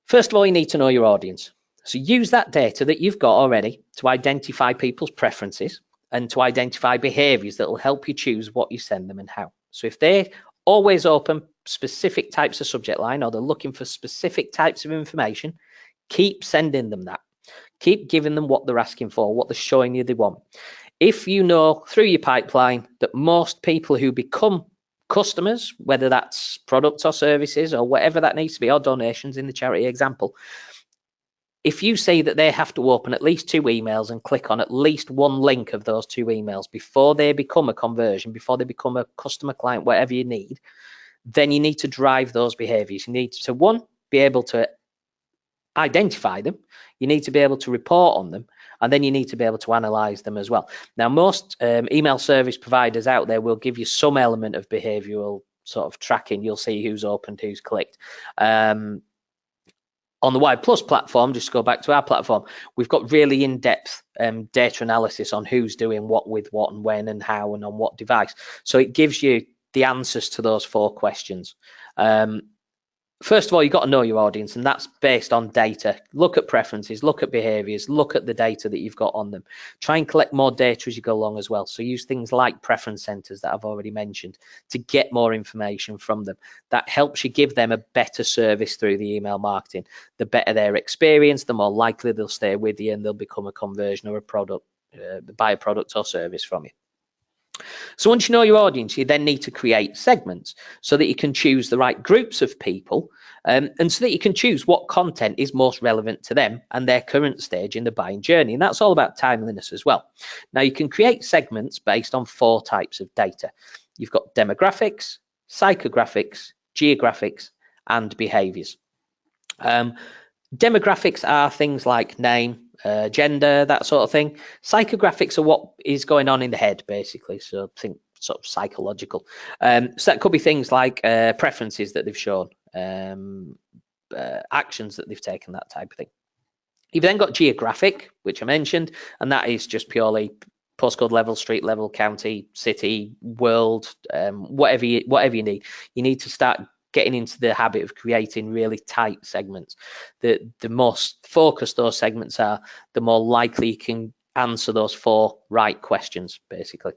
First of all, you need to know your audience. So use that data that you've got already to identify people's preferences and to identify behaviors that will help you choose what you send them and how. So if they're always open specific types of subject line, or they're looking for specific types of information, keep sending them that. Keep giving them what they're asking for, what they're showing you they want. If you know through your pipeline that most people who become customers, whether that's products or services or whatever that needs to be, or donations in the charity example, if you say that they have to open at least 2 emails and click on at least one link of those 2 emails before they become a conversion, before they become a customer client, whatever you need, then you need to drive those behaviors. You need to, one, be able to identify them. You need to be able to report on them, and then you need to be able to analyze them as well. Now, most email service providers out there will give you some element of behavioral sort of tracking. You'll see who's opened, who's clicked. On the Wide Plus platform, just to go back to our platform, we've got really in-depth data analysis on who's doing what with what and when and how and on what device. So it gives you the answers to those 4 questions. First of all, you've got to know your audience, and that's based on data. Look at preferences, look at behaviors, look at the data that you've got on them. Try and collect more data as you go along as well. So use things like preference centers that I've already mentioned to get more information from them. That helps you give them a better service through the email marketing. The better their experience, the more likely they'll stay with you and they'll become a conversion or a product, buy a product or service from you. So once you know your audience, you then need to create segments so that you can choose the right groups of people, and so that you can choose what content is most relevant to them and their current stage in the buying journey. And that's all about timeliness as well. Now, you can create segments based on 4 types of data. You've got demographics, psychographics, geographics, and behaviors. Demographics are things like name, gender, that sort of thing. Psychographics are what is going on in the head, basically. So think sort of psychological. So that could be things like preferences that they've shown, actions that they've taken, that type of thing. You've then got geographic, which I mentioned, and that is just purely postcode level, street level, county, city, world, whatever you need. You need to start getting into the habit of creating really tight segments. The most focused those segments are, the more likely you can answer those 4 right questions, basically.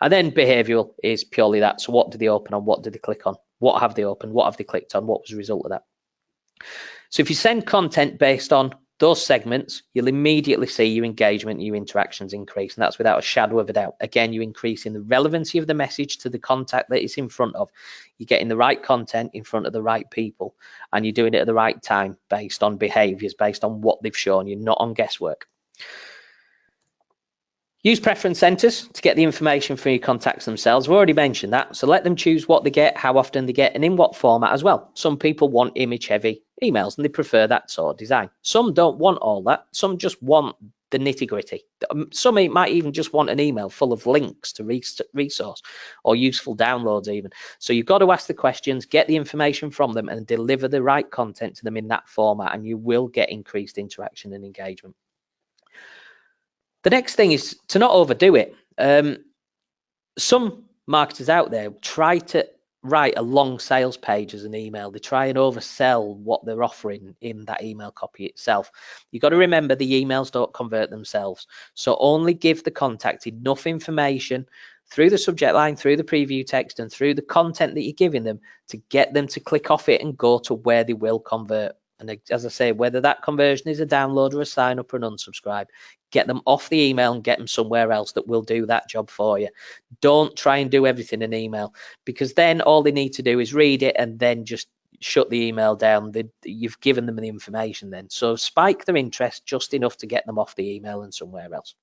And then behavioral is purely that. So what did they open on? What did they click on? What have they opened? What have they clicked on? What was the result of that? So if you send content based on those segments, you'll immediately see your engagement, your interactions increase, and that's without a shadow of a doubt. Again, you're increasing the relevancy of the message to the contact that it's in front of. You're getting the right content in front of the right people, and you're doing it at the right time based on behaviors, based on what they've shown you, not on guesswork. Use preference centers to get the information from your contacts themselves. We've already mentioned that. So let them choose what they get, how often they get, and in what format as well. Some people want image-heavy emails, and they prefer that sort of design. Some don't want all that. Some just want the nitty-gritty. Some might even just want an email full of links to resource or useful downloads even. So you've got to ask the questions, get the information from them, and deliver the right content to them in that format, and you will get increased interaction and engagement. The next thing is to not overdo it. Some marketers out there try to write a long sales page as an email. They try and oversell what they're offering in that email copy itself. You've got to remember the emails don't convert themselves. So only give the contact enough information through the subject line, through the preview text, and through the content that you're giving them to get them to click off it and go to where they will convert. And as I say, whether that conversion is a download or a sign up or an unsubscribe, get them off the email and get them somewhere else that will do that job for you. Don't try and do everything in email, because then all they need to do is read it and then just shut the email down. You've given them the information then. So spike their interest just enough to get them off the email and somewhere else.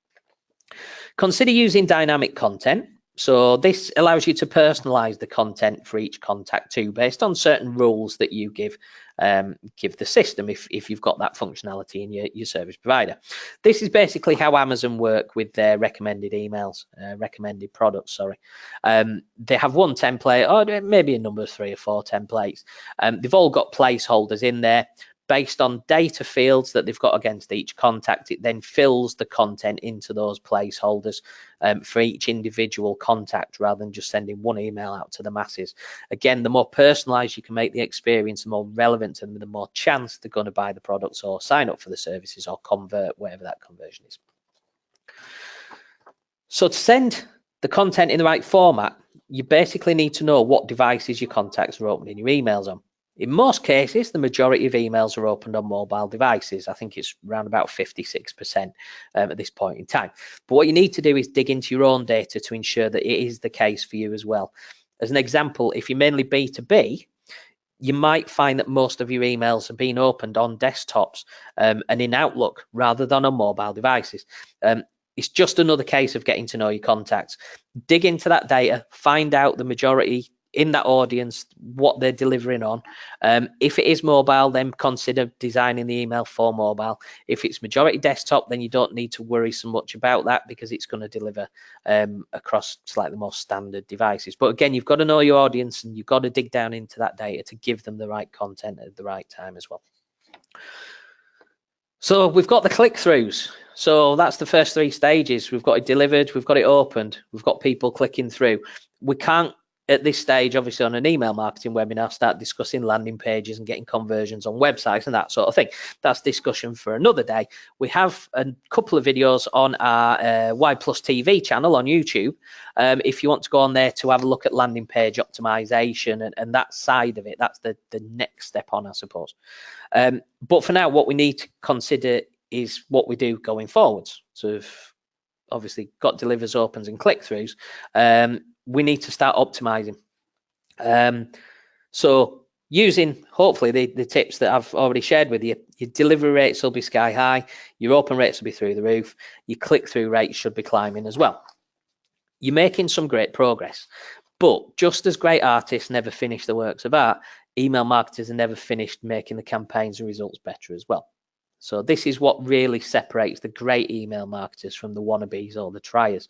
Consider using dynamic content. So this allows you to personalize the content for each contact too, based on certain rules that you give the system if you've got that functionality in your service provider. This is basically how Amazon work with their recommended emails, recommended products, sorry. They have one template, or maybe a number of 3 or 4 templates. They've all got placeholders in there. based on data fields that they've got against each contact, it then fills the content into those placeholders for each individual contact, rather than just sending one email out to the masses. Again, the more personalized you can make the experience, the more relevant to them, the more chance they're going to buy the products or sign up for the services or convert, whatever that conversion is. So to send the content in the right format, you basically need to know what devices your contacts are opening your emails on. In most cases, the majority of emails are opened on mobile devices. I think it's around about 56% at this point in time. But what you need to do is dig into your own data to ensure that it is the case for you as well. As an example, if you're mainly B2B, you might find that most of your emails are being opened on desktops and in Outlook rather than on mobile devices. It's just another case of getting to know your contacts. Dig into that data, find out the majority in that audience, what they're delivering on. If it is mobile, then consider designing the email for mobile. If it's majority desktop, then you don't need to worry so much about that, because it's going to deliver across slightly more standard devices. But again, you've got to know your audience, and you've got to dig down into that data to give them the right content at the right time as well. So we've got the click-throughs. So that's the first 3 stages. We've got it delivered, we've got it opened, we've got people clicking through. We can't, at this stage, obviously on an email marketing webinar, start discussing landing pages and getting conversions on websites and that sort of thing. That's discussion for another day. We have a couple of videos on our Y Plus TV channel on YouTube. If you want to go on there to have a look at landing page optimization and that side of it, that's the next step on, I suppose. But for now, what we need to consider is what we do going forwards. So we've obviously got delivers, opens and click-throughs. We need to start optimizing. So using hopefully the tips that I've already shared with you, your delivery rates will be sky high, your open rates will be through the roof, your click-through rates should be climbing as well. You're making some great progress, but just as great artists never finish the works of art, email marketers are never finished making the campaigns and results better as well. So this is what really separates the great email marketers from the wannabes or the triers.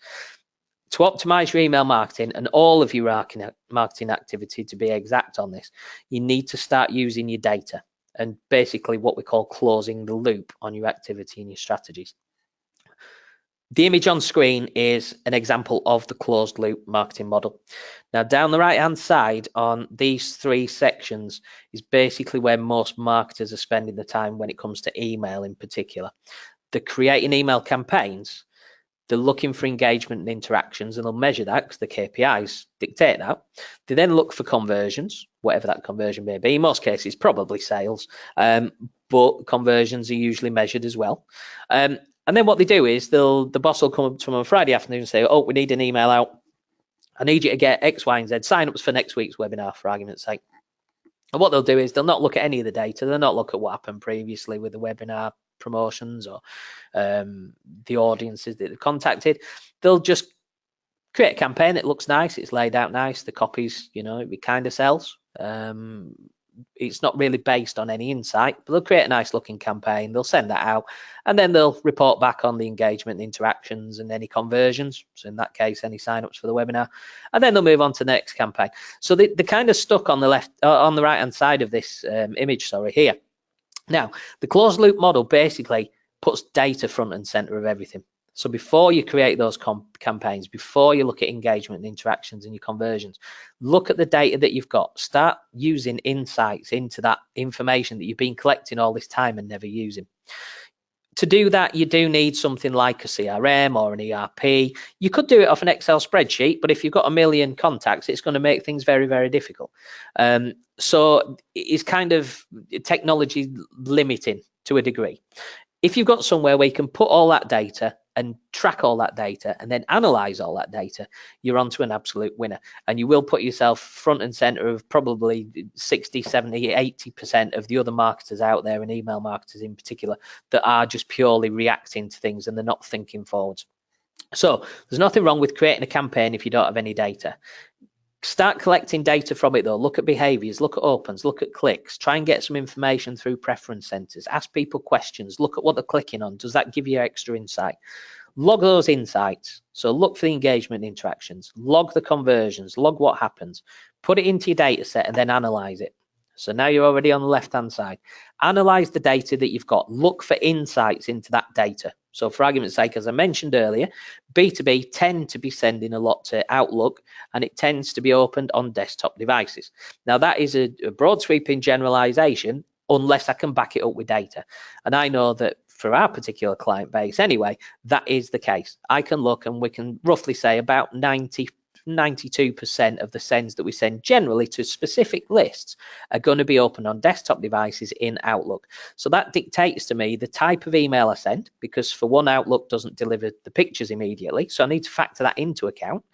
To optimize your email marketing and all of your marketing activity, to be exact on this, you need to start using your data and basically what we call closing the loop on your activity and your strategies. The image on screen is an example of the closed loop marketing model. Now, down the right hand side on these 3 sections is basically where most marketers are spending the time when it comes to email in particular. They're creating email campaigns, they're looking for engagement and interactions, and they'll measure that because the KPIs dictate that. They then look for conversions, whatever that conversion may be. In most cases, probably sales, but conversions are usually measured as well. And then what they do is the boss will come up to them on Friday afternoon and say, oh, we need an email out. I need you to get X, Y, and Z sign-ups for next week's webinar, for argument's sake. And what they'll do is they'll not look at any of the data. They'll not look at what happened previously with the webinar promotions or the audiences that they contacted. They'll just create a campaign that looks nice. It's laid out nice. The copies, it kind of sells. It's not really based on any insight, but they'll create a nice looking campaign. They'll send that out, and then they'll report back on the engagement, the interactions, and any conversions. So in that case, any signups for the webinar, and then they'll move on to the next campaign. So they're kind of stuck on the right hand side of this image, here. Now, the closed loop model basically puts data front and center of everything. So before you create those campaigns, before you look at engagement and interactions and your conversions, look at the data that you've got. Start using insights into that information that you've been collecting all this time and never using. To do that, you do need something like a CRM or an ERP. You could do it off an Excel spreadsheet, but if you've got 1 million contacts, it's going to make things very, very difficult. So it's kind of technology limiting to a degree. If you've got somewhere where you can put all that data and track all that data and then analyze all that data, you're onto an absolute winner. And you will put yourself front and center of probably 60, 70, 80% of the other marketers out there, and email marketers in particular, that are just purely reacting to things and they're not thinking forwards. So there's nothing wrong with creating a campaign if you don't have any data. Start collecting data from it though. Look at behaviors, look at opens, look at clicks, try and get some information through preference centers, ask people questions, look at what they're clicking on. Does that give you extra insight? Log those insights. So look for the engagement interactions, log the conversions, log what happens, put it into your data set and then analyze it. So now you're already on the left-hand side. Analyze the data that you've got. Look for insights into that data. So for argument's sake, as I mentioned earlier, B2B tend to be sending a lot to Outlook, and it tends to be opened on desktop devices. Now that is a broad sweeping generalization, unless I can back it up with data. And I know that for our particular client base anyway, that is the case. I can look and we can roughly say about 92% of the sends that we send generally to specific lists are going to be open on desktop devices in Outlook. So that dictates to me the type of email I send, because for one, Outlook doesn't deliver the pictures immediately. So I need to factor that into account.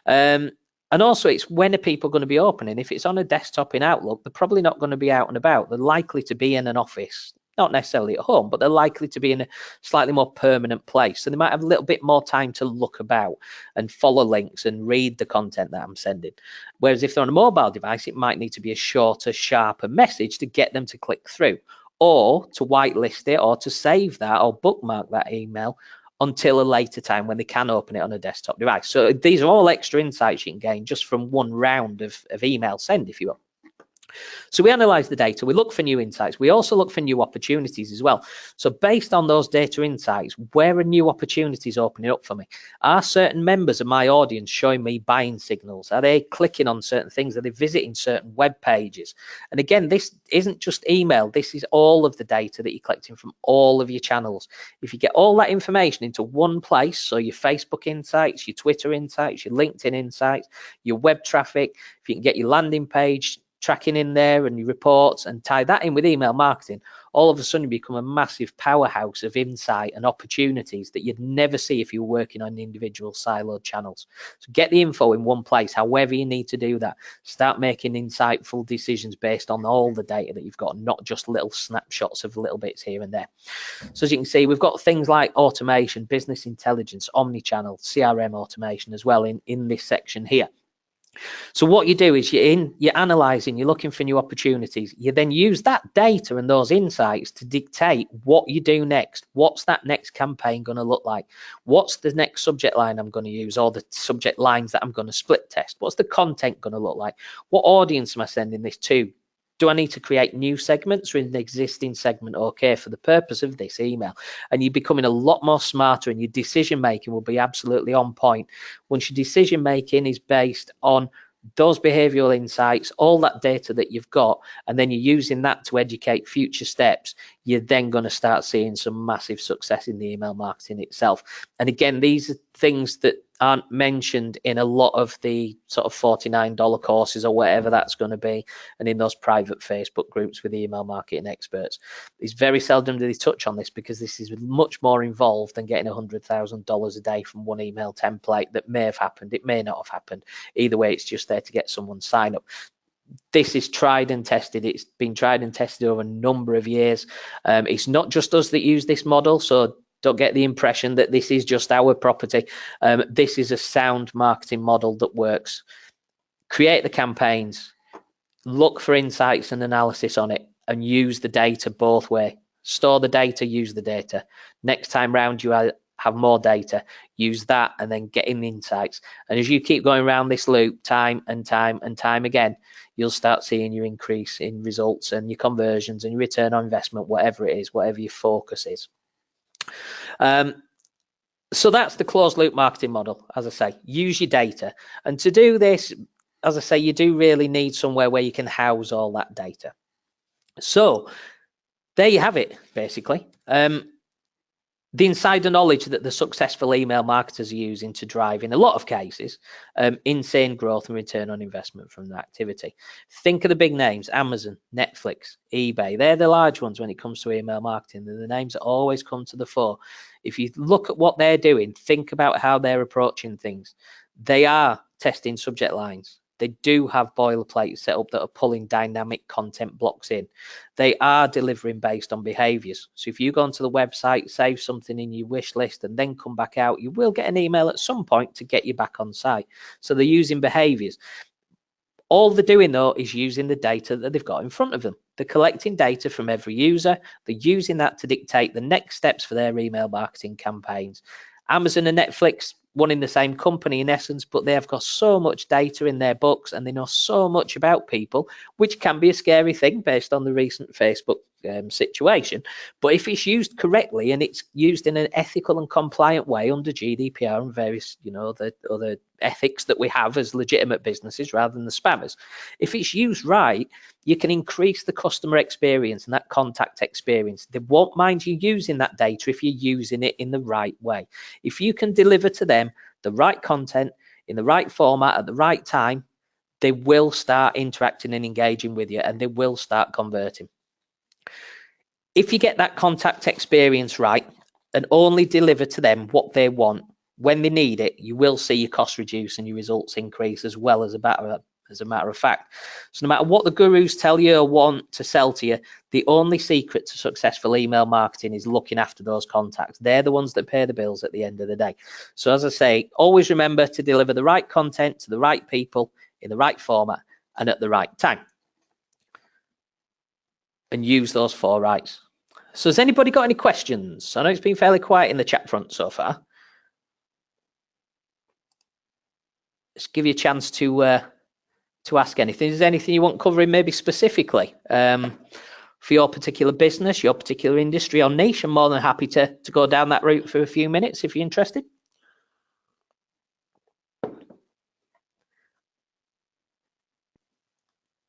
And also, it's when are people going to be opening? If it's on a desktop in Outlook, they're probably not going to be out and about. They're likely to be in an office, not necessarily at home, but they're likely to be in a slightly more permanent place. So they might have a little bit more time to look about and follow links and read the content that I'm sending. Whereas if they're on a mobile device, it might need to be a shorter, sharper message to get them to click through, or to whitelist it, or to save that or bookmark that email until a later time when they can open it on a desktop device. So these are all extra insights you can gain just from one round of email send, if you will. So we analyze the data, we look for new insights, we also look for new opportunities as well. So based on those data insights, where are new opportunities opening up for me? Are certain members of my audience showing me buying signals? Are they clicking on certain things? Are they visiting certain web pages? And again, this isn't just email, this is all of the data that you're collecting from all of your channels. If you get all that information into one place, so your Facebook insights, your Twitter insights, your LinkedIn insights, your web traffic, if you can get your landing page tracking in there and your reports and tie that in with email marketing, all of a sudden you become a massive powerhouse of insight and opportunities that you'd never see if you were working on individual siloed channels. So get the info in one place, however you need to do that. Start making insightful decisions based on all the data that you've got, not just little snapshots of little bits here and there. So as you can see, we've got things like automation, business intelligence, omni-channel, CRM automation as well in this section here. So what you do is you're analyzing, you're looking for new opportunities. You then use that data and those insights to dictate what you do next. What's that next campaign going to look like? What's the next subject line I'm going to use, or the subject lines that I'm going to split test? What's the content going to look like? What audience am I sending this to? Do I need to create new segments, or is an existing segment okay for the purpose of this email? And you're becoming a lot more smarter, and your decision making will be absolutely on point. Once your decision making is based on those behavioral insights, all that data that you've got, and then you're using that to educate future steps, you're then going to start seeing some massive success in the email marketing itself. And again, these are things that aren't mentioned in a lot of the sort of $49 courses or whatever that's going to be, and in those private Facebook groups with email marketing experts. It's very seldom do they touch on this, because this is much more involved than getting $100,000 a day from one email template that may have happened, it may not have happened. Either way, it's just there to get someone sign up. This is tried and tested. It's been tried and tested over a number of years. It's not just us that use this model, so don't get the impression that this is just our property. This is a sound marketing model that works. Create the campaigns, look for insights and analysis on it, and use the data both ways. Store the data, use the data. Next time round, you have more data, use that, and then get in the insights. And as you keep going around this loop time and time and time again, you'll start seeing your increase in results and your conversions and your return on investment, whatever it is, whatever your focus is. So that's the closed loop marketing model. As I say, use your data. And to do this, as I say, you do really need somewhere where you can house all that data. So there you have it, basically. The insider knowledge that the successful email marketers are using to drive, in a lot of cases, insane growth and return on investment from the activity. Think of the big names: Amazon, Netflix, eBay. They're the large ones when it comes to email marketing. They're the names that always come to the fore. If you look at what they're doing, think about how they're approaching things. They are testing subject lines. They do have boilerplates set up that are pulling dynamic content blocks in. They are delivering based on behaviors. So if you go onto the website, save something in your wish list, and then come back out, you will get an email at some point to get you back on site. So they're using behaviors. All they're doing, though, is using the data that they've got in front of them. They're collecting data from every user. They're using that to dictate the next steps for their email marketing campaigns. Amazon and Netflix, one in the same company in essence, but they have got so much data in their books and they know so much about people, which can be a scary thing based on the recent Facebook situation. But if it's used correctly and it's used in an ethical and compliant way under GDPR and various, the other ethics that we have as legitimate businesses rather than the spammers, if it's used right, you can increase the customer experience and that contact experience. They won't mind you using that data if you're using it in the right way. If you can deliver to them the right content in the right format at the right time, they will start interacting and engaging with you and they will start converting. If you get that contact experience right and only deliver to them what they want when they need it, you will see your costs reduce and your results increase as well as a matter of fact. So no matter what the gurus tell you or want to sell to you, the only secret to successful email marketing is looking after those contacts. They're the ones that pay the bills at the end of the day. So as I say, always remember to deliver the right content to the right people in the right format and at the right time. And use those 4 rights. So has anybody got any questions? I know it's been fairly quiet in the chat front so far. Let's give you a chance to ask anything. Is there anything you want covering maybe specifically for your particular business, your particular industry or niche? I'm more than happy to go down that route for a few minutes if you're interested.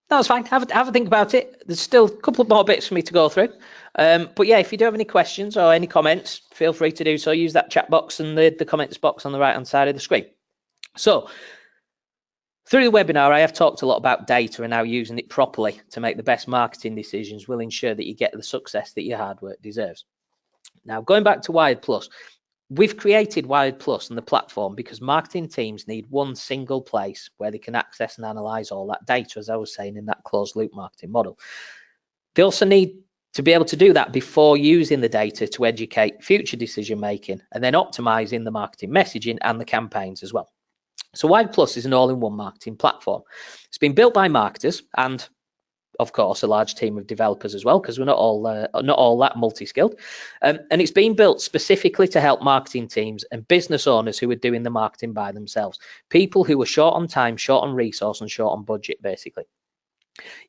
That's fine. Have a think about it. There's still a couple of more bits for me to go through. But yeah, if you do have any questions or any comments, feel free to do so. Use that chat box and the comments box on the right-hand side of the screen. So through the webinar, I have talked a lot about data and how using it properly to make the best marketing decisions will ensure that you get the success that your hard work deserves. Now, going back to Wired Plus, we've created Wired Plus and the platform because marketing teams need one single place where they can access and analyze all that data, as I was saying, in that closed loop marketing model. They also need to be able to do that before using the data to educate future decision making and then optimizing the marketing messaging and the campaigns as well. So Wired Plus is an all-in-one marketing platform. It's been built by marketers and, of course, a large team of developers as well, because we're not all that multi-skilled. And it's been built specifically to help marketing teams and business owners who are doing the marketing by themselves. People who are short on time, short on resource, and short on budget, basically.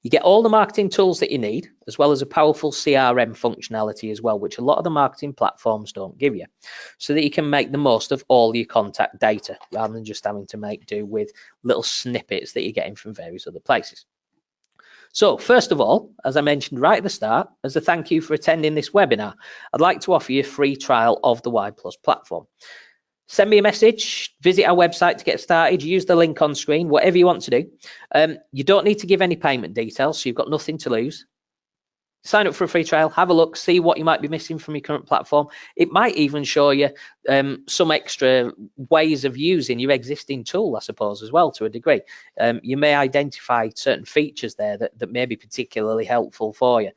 You get all the marketing tools that you need, as well as a powerful CRM functionality as well, which a lot of the marketing platforms don't give you, so that you can make the most of all your contact data, rather than just having to make do with little snippets that you're getting from various other places. So first of all, as I mentioned right at the start, as a thank you for attending this webinar, I'd like to offer you a free trial of the Wired Plus platform. Send me a message, visit our website to get started, use the link on screen, whatever you want to do. You don't need to give any payment details, so you've got nothing to lose. Sign up for a free trial, have a look, see what you might be missing from your current platform. It might even show you some extra ways of using your existing tool, I suppose, as well, to a degree. You may identify certain features there that may be particularly helpful for you.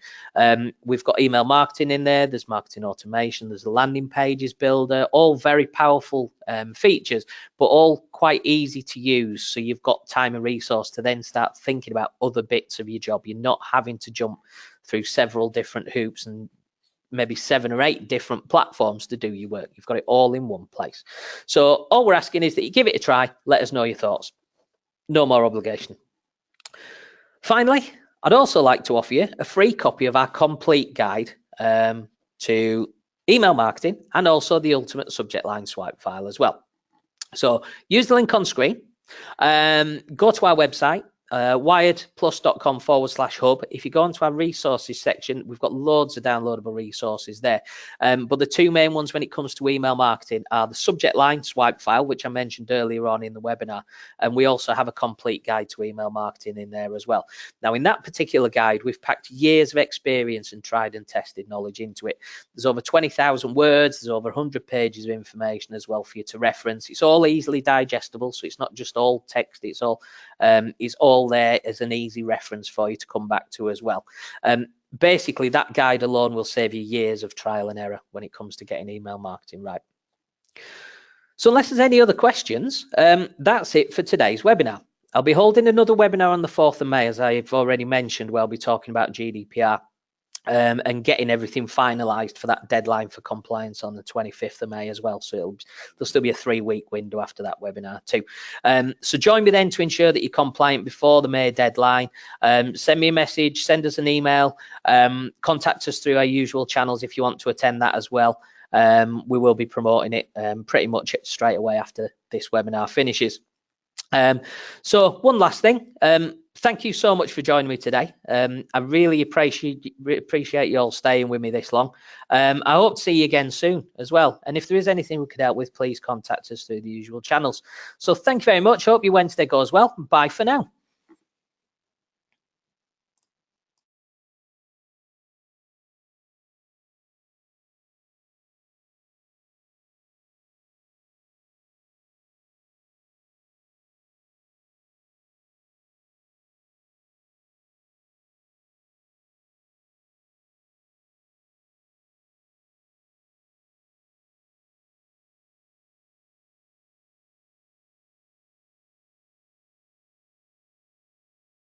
We've got email marketing in there, there's marketing automation, there's a landing pages builder, all very powerful features, but all quite easy to use. So you've got time and resource to then start thinking about other bits of your job. You're not having to jump through several different hoops and maybe 7 or 8 different platforms to do your work. You've got it all in one place. So all we're asking is that you give it a try. Let us know your thoughts. No more obligation. Finally, I'd also like to offer you a free copy of our complete guide to email marketing and also the ultimate subject line swipe file as well. So use the link on screen. Go to our website, wiredplus.com/hub. If you go into our resources section, we've got loads of downloadable resources there. But the 2 main ones when it comes to email marketing are the subject line swipe file, which I mentioned earlier on in the webinar. And we also have a complete guide to email marketing in there as well. Now, in that particular guide, we've packed years of experience and tried and tested knowledge into it. There's over 20,000 words. There's over 100 pages of information as well for you to reference. It's all easily digestible. So it's not just all text. It's all there as an easy reference for you to come back to as well. Basically, that guide alone will save you years of trial and error when it comes to getting email marketing right. So unless there's any other questions, that's it for today's webinar. I'll be holding another webinar on the 4th of May, as I've already mentioned, where I'll be talking about GDPR. and getting everything finalised for that deadline for compliance on the 25th of May as well. So there'll still be a 3-week window after that webinar too. So join me then to ensure that you're compliant before the May deadline. Send me a message, send us an email, contact us through our usual channels if you want to attend that as well. We will be promoting it pretty much straight away after this webinar finishes. So one last thing, thank you so much for joining me today. I really appreciate you all staying with me this long. I hope to see you again soon as well. And if there is anything we could help with, please contact us through the usual channels. So thank you very much. Hope your Wednesday goes well. Bye for now.